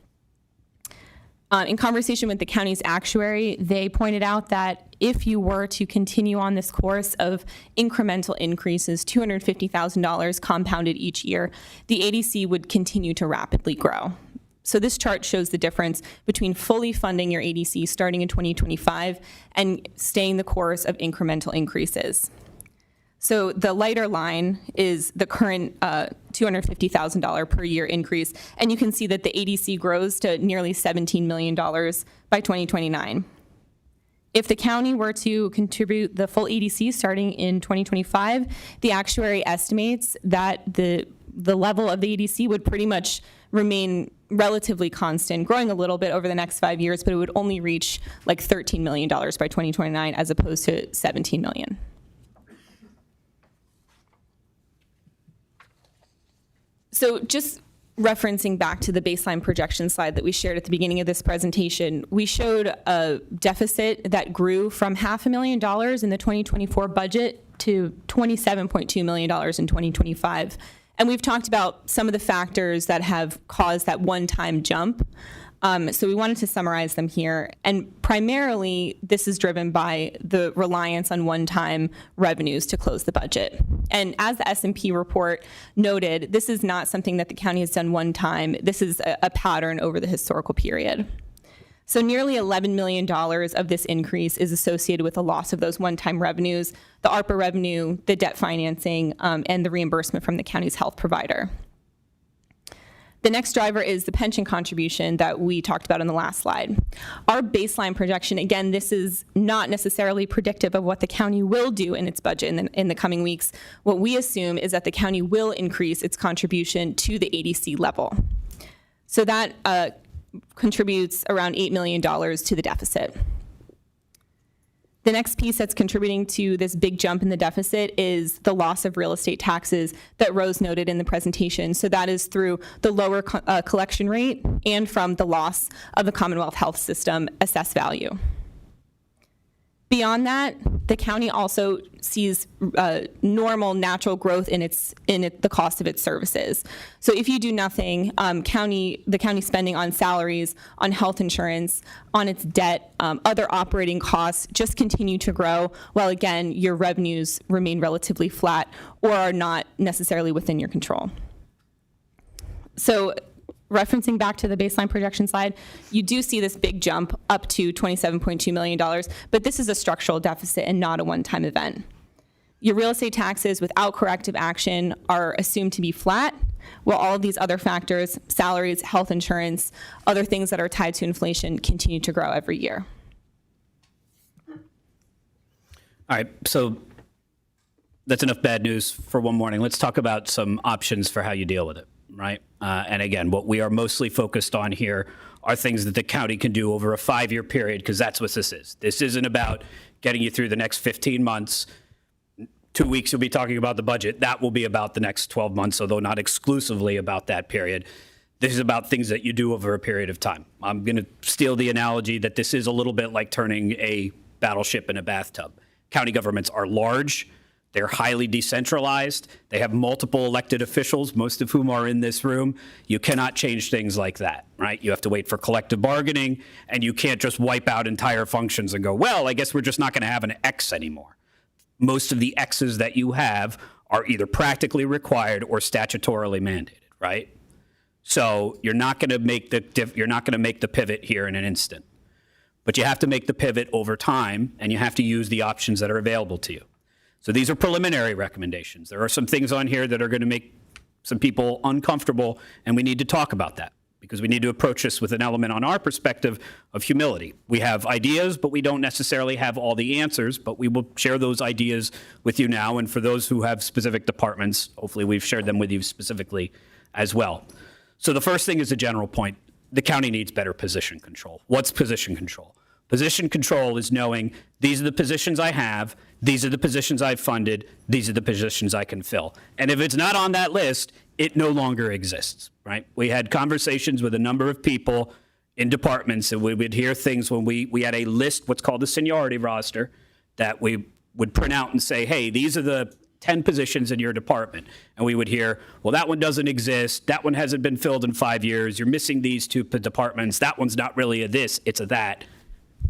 Speaker 4: In conversation with the county's actuary, they pointed out that if you were to continue on this course of incremental increases, $250,000 compounded each year, the ADC would continue to rapidly grow. So this chart shows the difference between fully funding your ADC starting in 2025 and staying the course of incremental increases. So the lighter line is the current $250,000 per year increase, and you can see that the ADC grows to nearly $17 million by 2029. If the county were to contribute the full ADC starting in 2025, the actuary estimates that the level of the ADC would pretty much remain relatively constant, growing a little bit over the next 5 years, but it would only reach like $13 million by 2029 as opposed to $17 million. So just referencing back to the baseline projection slide that we shared at the beginning of this presentation, we showed a deficit that grew from $500,000 in the 2024 budget to $27.2 million in 2025. And we've talked about some of the factors that have caused that one-time jump. So we wanted to summarize them here. And primarily, this is driven by the reliance on one-time revenues to close the budget. And as the S&P report noted, this is not something that the county has done one time. This is a pattern over the historical period. So nearly $11 million of this increase is associated with the loss of those one-time revenues, the ARPA revenue, the debt financing, and the reimbursement from the county's health provider. The next driver is the pension contribution that we talked about on the last slide. Our baseline projection, again, this is not necessarily predictive of what the county will do in its budget in the coming weeks. What we assume is that the county will increase its contribution to the ADC level. So that contributes around $8 million to the deficit. The next piece that's contributing to this big jump in the deficit is the loss of real estate taxes that Rose noted in the presentation. So that is through the lower collection rate and from the loss of the Commonwealth Health System assessed value. Beyond that, the county also sees normal natural growth in the cost of its services. So if you do nothing, the county spending on salaries, on health insurance, on its debt, other operating costs just continue to grow, while again, your revenues remain relatively flat or are not necessarily within your control. So referencing back to the baseline projection slide, you do see this big jump up to $27.2 million, but this is a structural deficit and not a one-time event. Your real estate taxes without corrective action are assumed to be flat, while all of these other factors, salaries, health insurance, other things that are tied to inflation continue to grow every year.
Speaker 3: All right, so that's enough bad news for one morning. Let's talk about some options for how you deal with it, right? And again, what we are mostly focused on here are things that the county can do over a 5-year period, because that's what this is. This isn't about getting you through the next 15 months. 2 weeks, you'll be talking about the budget. That will be about the next 12 months, although not exclusively about that period. This is about things that you do over a period of time. I'm going to steal the analogy that this is a little bit like turning a battleship in a bathtub. County governments are large. They're highly decentralized. They have multiple elected officials, most of whom are in this room. You cannot change things like that, right? You have to wait for collective bargaining, and you can't just wipe out entire functions and go, well, I guess we're just not going to have an X anymore. Most of the X's that you have are either practically required or statutorily mandated, right? So you're not going to make the pivot here in an instant. But you have to make the pivot over time, and you have to use the options that are available to you. So these are preliminary recommendations. There are some things on here that are going to make some people uncomfortable, and we need to talk about that because we need to approach this with an element on our perspective of humility. We have ideas, but we don't necessarily have all the answers, but we will share those ideas with you now. And for those who have specific departments, hopefully we've shared them with you specifically as well. So the first thing is a general point. The county needs better position control. What's position control? Position control is knowing these are the positions I have, these are the positions I've funded, these are the positions I can fill. And if it's not on that list, it no longer exists, right? We had conversations with a number of people in departments, and we would hear things when we had a list, what's called a seniority roster, that we would print out and say, hey, these are the 10 positions in your department. And we would hear, well, that one doesn't exist. That one hasn't been filled in 5 years. You're missing these 2 departments. That one's not really a this, it's a that.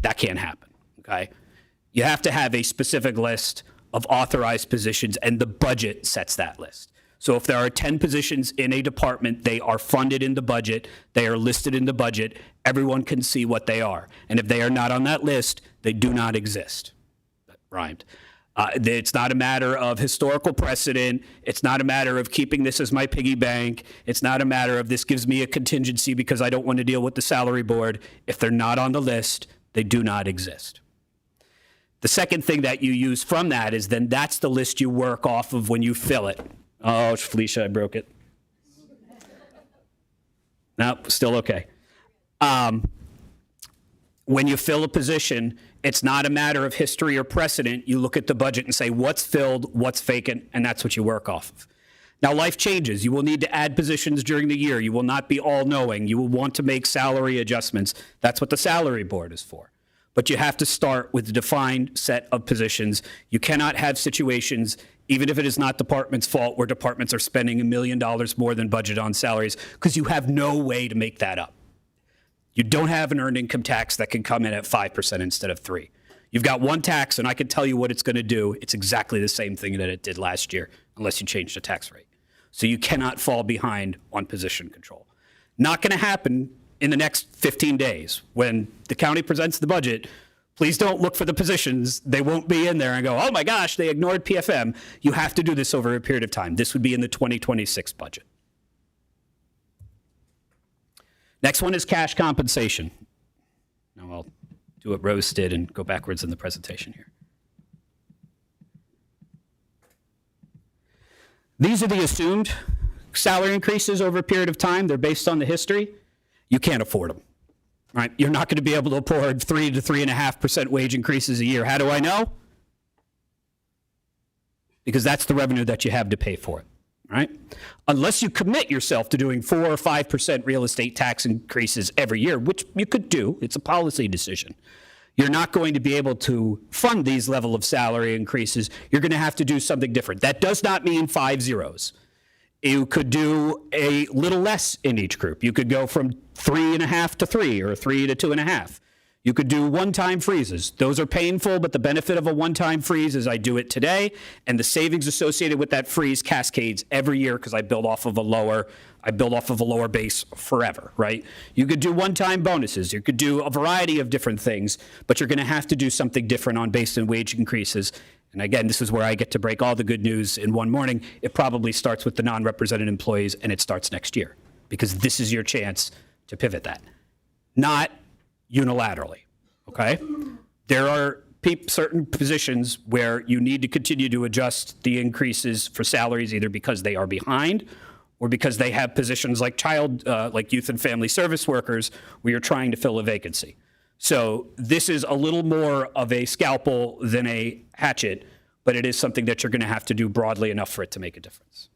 Speaker 3: That can't happen, okay? You have to have a specific list of authorized positions, and the budget sets that list. So if there are 10 positions in a department, they are funded in the budget, they are listed in the budget, everyone can see what they are. And if they are not on that list, they do not exist. That rhymed. It's not a matter of historical precedent. It's not a matter of keeping this as my piggy bank. It's not a matter of this gives me a contingency because I don't want to deal with the salary board. If they're not on the list, they do not exist. The second thing that you use from that is then that's the list you work off of when you fill it. Oh, Felicia, I broke it. No, still okay. When you fill a position, it's not a matter of history or precedent. You look at the budget and say, what's filled, what's vacant, and that's what you work off of. Now, life changes. You will need to add positions during the year. You will not be all-knowing. You will want to make salary adjustments. That's what the salary board is for. But you have to start with a defined set of positions. You cannot have situations, even if it is not department's fault, where departments are spending $1 million more than budget on salaries, because you have no way to make that up. You don't have an earned income tax that can come in at 5% instead of 3%. You've got one tax, and I can tell you what it's going to do. It's exactly the same thing that it did last year, unless you change the tax rate. So you cannot fall behind on position control. Not going to happen in the next 15 days. When the county presents the budget, please don't look for the positions. They won't be in there and go, oh my gosh, they ignored PFM. You have to do this over a period of time. This would be in the 2026 budget. Next one is cash compensation. Now I'll do what Rose did and go backwards in the presentation here. These are the assumed salary increases over a period of time. They're based on the history. You can't afford them, right? You're not going to be able to afford 3 to 3.5% wage increases a year. How do I know? Because that's the revenue that you have to pay for it, right? Unless you commit yourself to doing 4 or 5% real estate tax increases every year, which you could do. It's a policy decision. You're not going to be able to fund these level of salary increases. You're going to have to do something different. That does not mean 5 zeros. You could do a little less in each group. You could go from 3.5 to 3 or 3 to 2.5. You could do one-time freezes. Those are painful, but the benefit of a one-time freeze is I do it today, and the savings associated with that freeze cascades every year because I build off of a lower base forever, right? You could do one-time bonuses. You could do a variety of different things, but you're going to have to do something different on based on wage increases. And again, this is where I get to break all the good news in one morning. It probably starts with the non-represented employees, and it starts next year because this is your chance to pivot that. Not unilaterally, okay? There are certain positions where you need to continue to adjust the increases for salaries either because they are behind or because they have positions like like youth and family service workers where you're trying to fill a vacancy. So this is a little more of a scalpel than a hatchet, but it is something that you're going to have to do broadly enough for it to make a difference.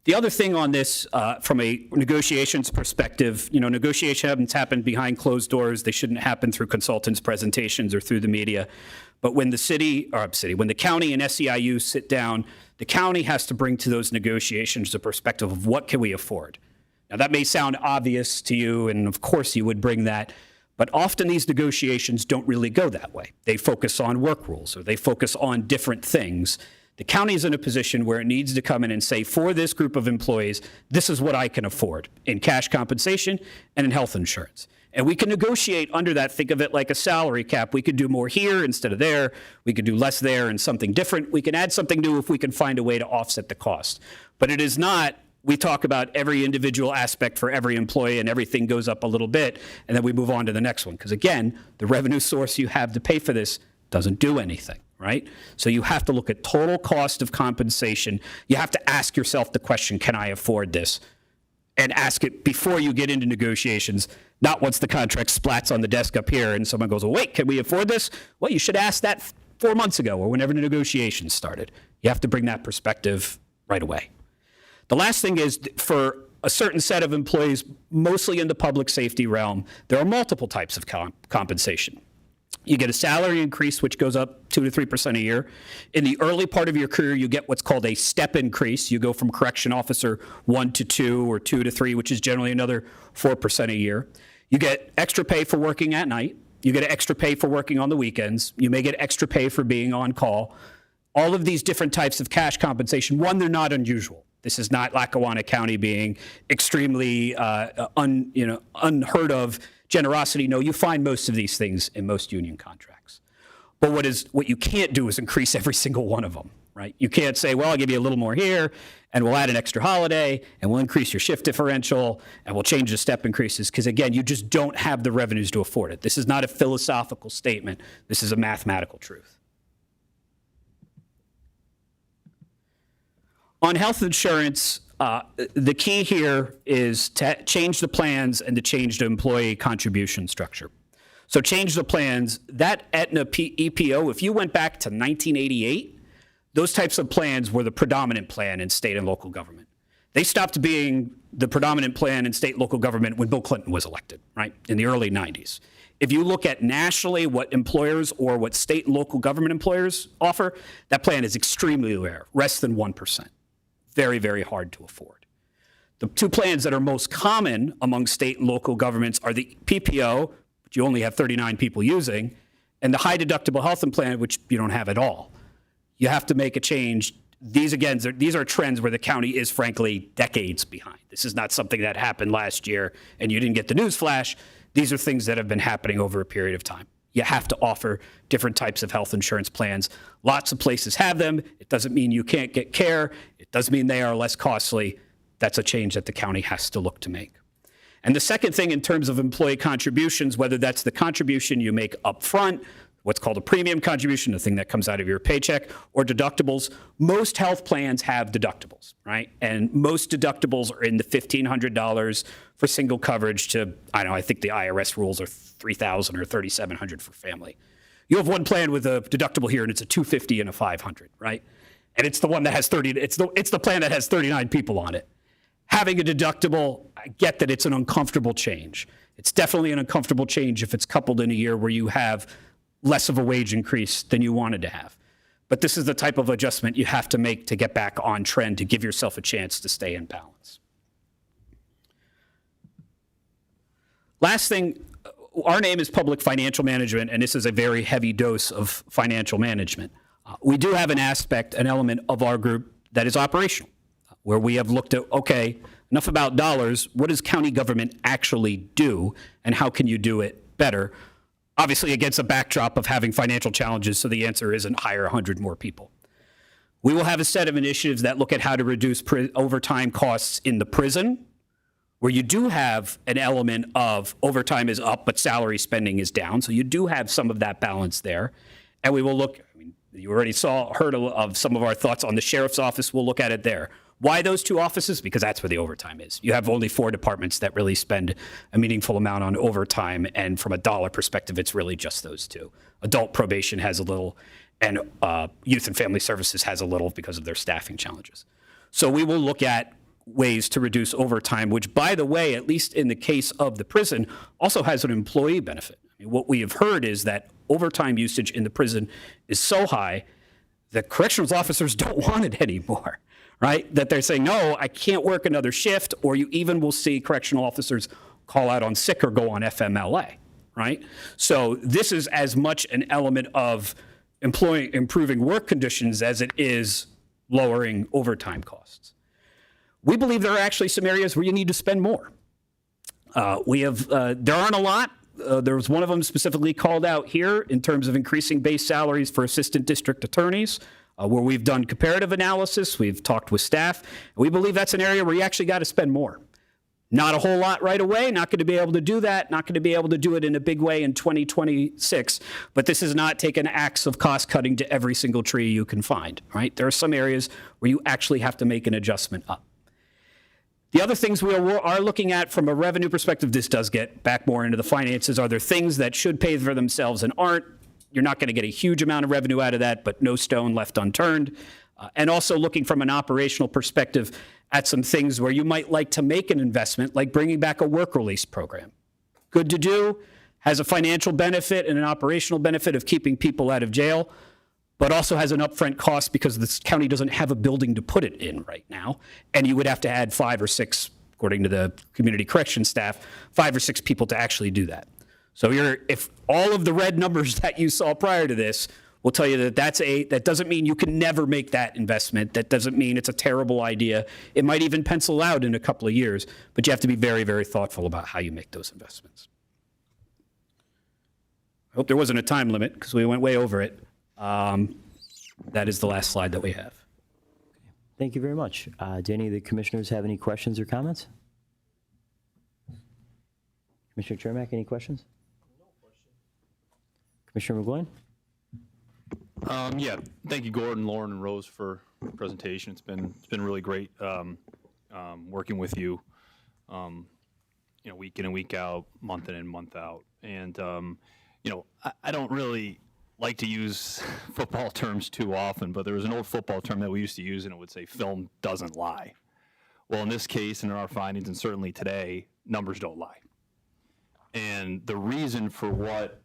Speaker 3: The other thing on this, from a negotiations perspective, negotiations happen behind closed doors. They shouldn't happen through consultants' presentations or through the media. But when when the county and SEIU sit down, the county has to bring to those negotiations the perspective of what can we afford. Now that may sound obvious to you, and of course you would bring that, but often these negotiations don't really go that way. They focus on work rules or they focus on different things. The county is in a position where it needs to come in and say, for this group of employees, this is what I can afford in cash compensation and in health insurance. And we can negotiate under that. Think of it like a salary cap. We could do more here instead of there. We could do less there and something different. We can add something new if we can find a way to offset the cost. But it is not, we talk about every individual aspect for every employee and everything goes up a little bit, and then we move on to the next one. Because again, the revenue source you have to pay for this doesn't do anything, right? So you have to look at total cost of compensation. You have to ask yourself the question, can I afford this? And ask it before you get into negotiations, not once the contract splats on the desk up here and someone goes, well, wait, can we afford this? Well, you should ask that 4 months ago or whenever the negotiations started. You have to bring that perspective right away. The last thing is for a certain set of employees, mostly in the public safety realm, there are multiple types of compensation. You get a salary increase, which goes up 2 to 3% a year. In the early part of your career, you get what's called a step increase. You go from correction officer 1 to 2 or 2 to 3, which is generally another 4% a year. You get extra pay for working at night. You get extra pay for working on the weekends. You may get extra pay for being on call. All of these different types of cash compensation, one, they're not unusual. This is not Lackawanna County being extremely unheard of generosity. No, you find most of these things in most union contracts. But what you can't do is increase every single one of them, right? You can't say, well, I'll give you a little more here, and we'll add an extra holiday, and we'll increase your shift differential, and we'll change the step increases, because again, you just don't have the revenues to afford it. This is not a philosophical statement. This is a mathematical truth. On health insurance, the key here is to change the plans and to change the employee contribution structure. So change the plans. That Aetna EPO, if you went back to 1988, those types of plans were the predominant plan in state and local government. They stopped being the predominant plan in state and local government when Bill Clinton was elected, right, in the early 90s. If you look at nationally what employers or what state and local government employers offer, that plan is extremely rare, less than 1%. Very, very hard to afford. The two plans that are most common among state and local governments are the PPO, which you only have 39 people using, And the high deductible health plan, which you don't have at all, you have to make a change. These, again, these are trends where the county is, frankly, decades behind. This is not something that happened last year and you didn't get the news flash. These are things that have been happening over a period of time. You have to offer different types of health insurance plans. Lots of places have them. It doesn't mean you can't get care. It does mean they are less costly. That's a change that the county has to look to make. And the second thing in terms of employee contributions, whether that's the contribution you make up front, what's called a premium contribution, the thing that comes out of your paycheck, or deductibles. Most health plans have deductibles, right? And most deductibles are in the $1,500 for single coverage to, I think the IRS rules are $3,000 or $3,700 for family. You have one plan with a deductible here and it's a $250 and a $500, right? And it's the one that has it's the plan that has 39 people on it. Having a deductible, I get that it's an uncomfortable change. It's definitely an uncomfortable change if it's coupled in a year where you have less of a wage increase than you wanted to have. But this is the type of adjustment you have to make to get back on trend, to give yourself a chance to stay in balance. Last thing, our name is Public Financial Management, and this is a very heavy dose of financial management. We do have an element of our group that is operational, where we have looked at, okay, enough about dollars, what does county government actually do, and how can you do it better? Obviously against a backdrop of having financial challenges, so the answer isn't hire 100 more people. We will have a set of initiatives that look at how to reduce overtime costs in the prison, where you do have an element of overtime is up, but salary spending is down. So you do have some of that balance there. And we will look, you already heard of some of our thoughts on the sheriff's office. We'll look at it there. Why those two offices? Because that's where the overtime is. You have only 4 departments that really spend a meaningful amount on overtime, and from a dollar perspective, it's really just those two. Adult probation has a little, and youth and family services has a little because of their staffing challenges. So we will look at ways to reduce overtime, which, by the way, at least in the case of the prison, also has an employee benefit. I mean, what we have heard is that overtime usage in the prison is so high that corrections officers don't want it anymore. Right? That they're saying, no, I can't work another shift, or you even will see correctional officers call out on sick or go on FMLA, right? So this is as much an element of improving work conditions as it is lowering overtime costs. We believe there are actually some areas where you need to spend more. There aren't a lot. There's one of them specifically called out here in terms of increasing base salaries for assistant district attorneys. Where we've done comparative analysis, we've talked with staff. We believe that's an area where you actually got to spend more. Not a whole lot right away, not going to be able to do that, not going to be able to do it in a big way in 2026, but this is not taking an axe of cost cutting to every single tree you can find, right? There are some areas where you actually have to make an adjustment up. The other things we are looking at from a revenue perspective, this does get back more into the finances. Are there things that should pay for themselves and aren't? You're not going to get a huge amount of revenue out of that, but no stone left unturned. And also looking from an operational perspective at some things where you might like to make an investment, like bringing back a work release program. Good to do, has a financial benefit and an operational benefit of keeping people out of jail, but also has an upfront cost because the county doesn't have a building to put it in right now. And you would have to add 5 or 6, according to the community corrections staff, 5 or 6 people to actually do that. So if all of the red numbers that you saw prior to this will tell you that that doesn't mean you can never make that investment. That doesn't mean it's a terrible idea. It might even pencil out in a couple of years, but you have to be very, very thoughtful about how you make those investments. I hope there wasn't a time limit because we went way over it. That is the last slide that we have.
Speaker 1: Thank you very much. Do any of the commissioners have any questions or comments? Commissioner Chermak, any questions? Commissioner McGloin?
Speaker 2: Yeah, thank you, Gordon, Lauren, and Rose for the presentation. It's been really great working with you, week in and week out, month in and month out. And I don't really like to use football terms too often, but there was an old football term that we used to use, and it would say "film doesn't lie." Well, in this case, and in our findings, and certainly today, numbers don't lie. And the reason for what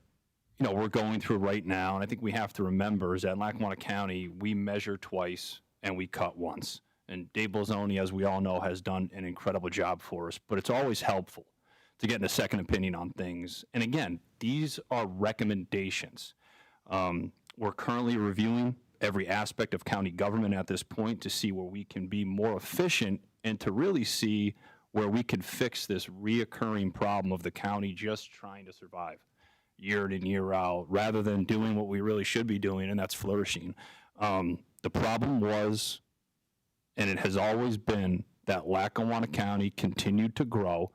Speaker 2: we're going through right now, and I think we have to remember, is that in Lackawanna County, we measure twice and we cut once. And Dave Bolzoni, as we all know, has done an incredible job for us, but it's always helpful to get a second opinion on things. And again, these are recommendations. We're currently reviewing every aspect of county government at this point to see where we can be more efficient and to really see where we could fix this reoccurring problem of the county just trying to survive year in and year out, rather than doing what we really should be doing, and that's flourishing. The problem was, and it has always been, that Lackawanna County continued to grow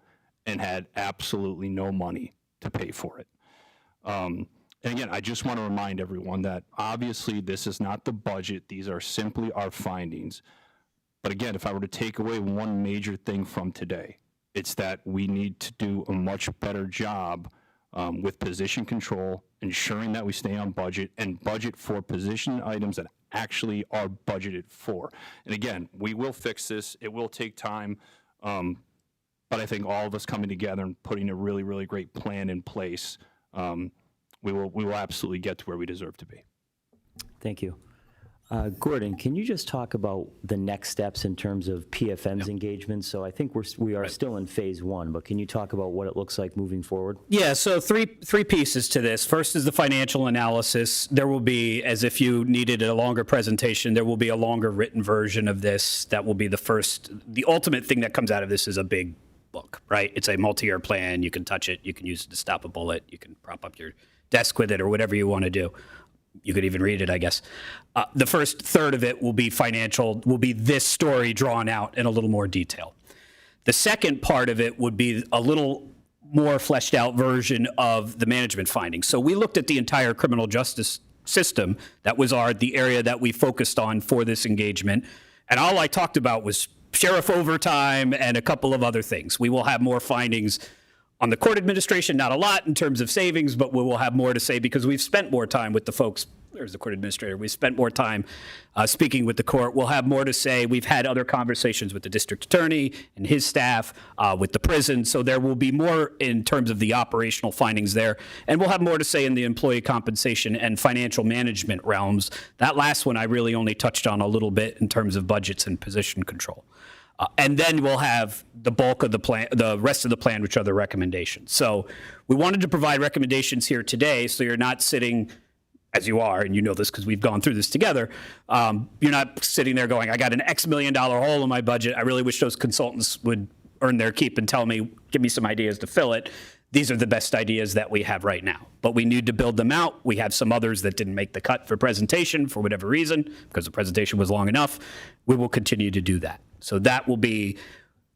Speaker 2: and had absolutely no money to pay for it. And again, I just want to remind everyone that obviously this is not the budget. These are simply our findings. But again, if I were to take away one major thing from today, it's that we need to do a much better job with position control, ensuring that we stay on budget and budget for position items that actually are budgeted for. And again, we will fix this. It will take time. But I think all of us coming together and putting a really, really great plan in place, we will absolutely get to where we deserve to be.
Speaker 1: Thank you. Gordon, can you just talk about the next steps in terms of PFM's engagement? So I think we are still in phase one, but can you talk about what it looks like moving forward?
Speaker 3: Yeah, so three pieces to this. First is the financial analysis. There will be, as if you needed a longer presentation, there will be a longer written version of this. That will be the first. The ultimate thing that comes out of this is a big book, right? It's a multi-year plan. You can touch it. You can use it to stop a bullet. You can prop up your desk with it or whatever you want to do. You could even read it, I guess. The first third of it will be financial, will be this story drawn out in a little more detail. The second part of it would be a little more fleshed out version of the management findings. So we looked at the entire criminal justice system. That was the area that we focused on for this engagement. And all I talked about was sheriff overtime and a couple of other things. We will have more findings on the court administration, not a lot in terms of savings, but we will have more to say because we've spent more time with the folks. There's the court administrator. We spent more time speaking with the court. We'll have more to say. We've had other conversations with the district attorney and his staff, with the prison. So there will be more in terms of the operational findings there. And we'll have more to say in the employee compensation and financial management realms. That last one I really only touched on a little bit in terms of budgets and position control. And then we'll have the bulk of the plan, the rest of the plan, which are the recommendations. So we wanted to provide recommendations here today, so you're not sitting, as you are, and you know this because we've gone through this together, you're not sitting there going, I got an X million dollar hole in my budget. I really wish those consultants would earn their keep and tell me, give me some ideas to fill it. These are the best ideas that we have right now. But we need to build them out. We have some others that didn't make the cut for presentation for whatever reason, because the presentation was long enough. We will continue to do that. So that will be,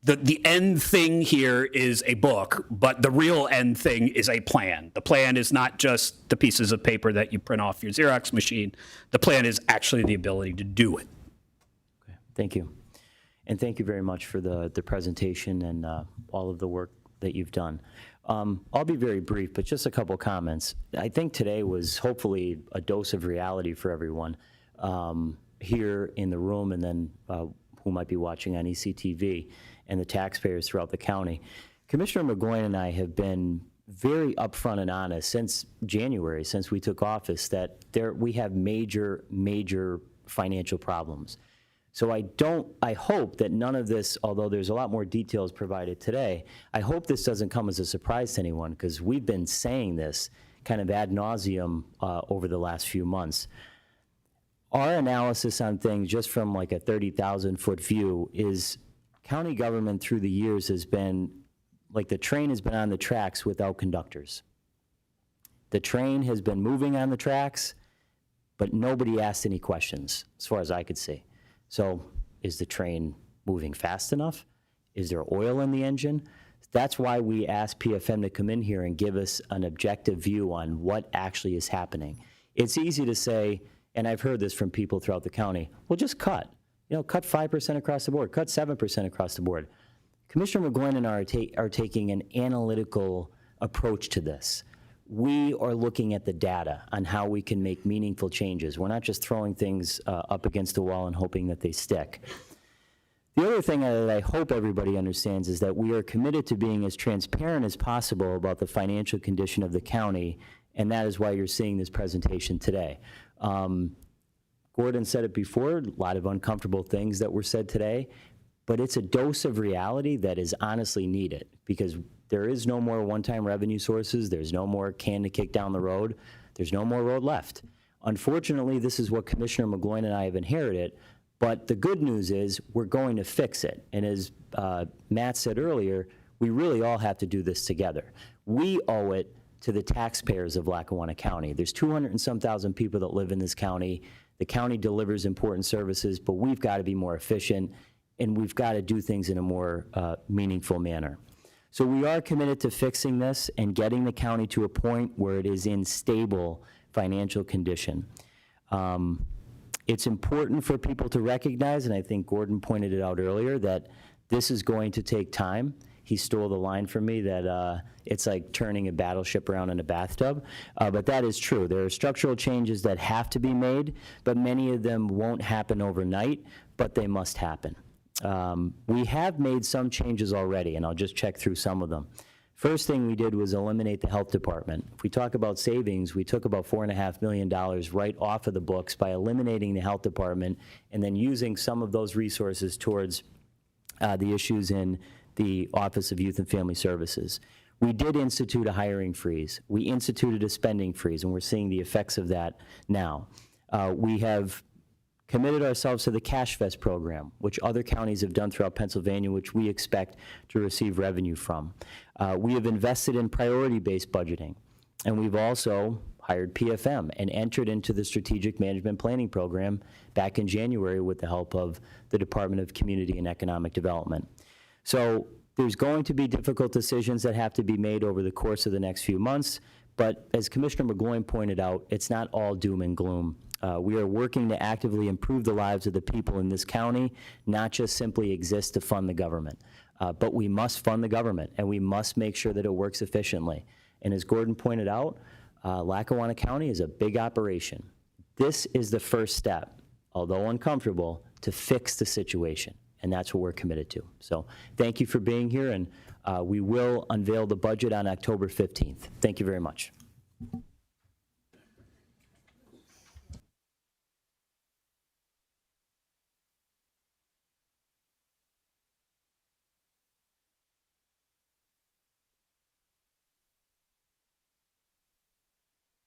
Speaker 3: the end thing here is a book, but the real end thing is a plan. The plan is not just the pieces of paper that you print off your Xerox machine. The plan is actually the ability to do it.
Speaker 1: Okay, thank you. And thank you very much for the presentation and all of the work that you've done. I'll be very brief, but just a couple comments. I think today was hopefully a dose of reality for everyone here in the room and then who might be watching on ECTV and the taxpayers throughout the county. Commissioner McGloin and I have been very upfront and honest since January, since we took office, that we have major, major financial problems. So I hope that none of this, although there's a lot more details provided today, I hope this doesn't come as a surprise to anyone, because we've been saying this kind of ad nauseum over the last few months. Our analysis on things, just from like a 30,000-foot view, is county government through the years has been, like the train has been on the tracks without conductors. The train has been moving on the tracks, but nobody asked any questions, as far as I could see. So is the train moving fast enough? Is there oil in the engine? That's why we asked PFM to come in here and give us an objective view on what actually is happening. It's easy to say, and I've heard this from people throughout the county, well, just cut. You know, cut 5% across the board, cut 7% across the board. Commissioner McGloin and I are taking an analytical approach to this. We are looking at the data on how we can make meaningful changes. We're not just throwing things up against the wall and hoping that they stick. The other thing that I hope everybody understands is that we are committed to being as transparent as possible about the financial condition of the county, and that is why you're seeing this presentation today. Gordon said it before, a lot of uncomfortable things that were said today, but it's a dose of reality that is honestly needed, because there is no more one-time revenue sources. There's no more can to kick down the road. There's no more road left. Unfortunately, this is what Commissioner McGloin and I have inherited, but the good news is we're going to fix it. And as Matt said earlier, we really all have to do this together. We owe it to the taxpayers of Lackawanna County. There's 200 and some thousand people that live in this county. The county delivers important services, but we've got to be more efficient, and we've got to do things in a more meaningful manner. So we are committed to fixing this and getting the county to a point where it is in stable financial condition. It's important for people to recognize, and I think Gordon pointed it out earlier, that this is going to take time. He stole the line from me that it's like turning a battleship around in a bathtub, but that is true. There are structural changes that have to be made, but many of them won't happen overnight, but they must happen. We have made some changes already, and I'll just check through some of them. First thing we did was eliminate the health department. If we talk about savings, we took about $4.5 million right off of the books by eliminating the health department and then using some of those resources towards the issues in the Office of Youth and Family Services. We did institute a hiring freeze. We instituted a spending freeze, and we're seeing the effects of that now. We have committed ourselves to the Cash Fest program, which other counties have done throughout Pennsylvania, which we expect to receive revenue from. We have invested in priority-based budgeting, and we've also hired PFM and entered into the Strategic Management Planning Program back in January with the help of the Department of Community and Economic Development. So there's going to be difficult decisions that have to be made over the course of the next few months, but as Commissioner McGloin pointed out, it's not all doom and gloom. We are working to actively improve the lives of the people in this county, not just simply exist to fund the government. But we must fund the government, and we must make sure that it works efficiently. And as Gordon pointed out, Lackawanna County is a big operation. This is the first step, although uncomfortable, to fix the situation, and that's what we're committed to. So thank you for being here, and we will unveil the budget on October 15th. Thank you very much.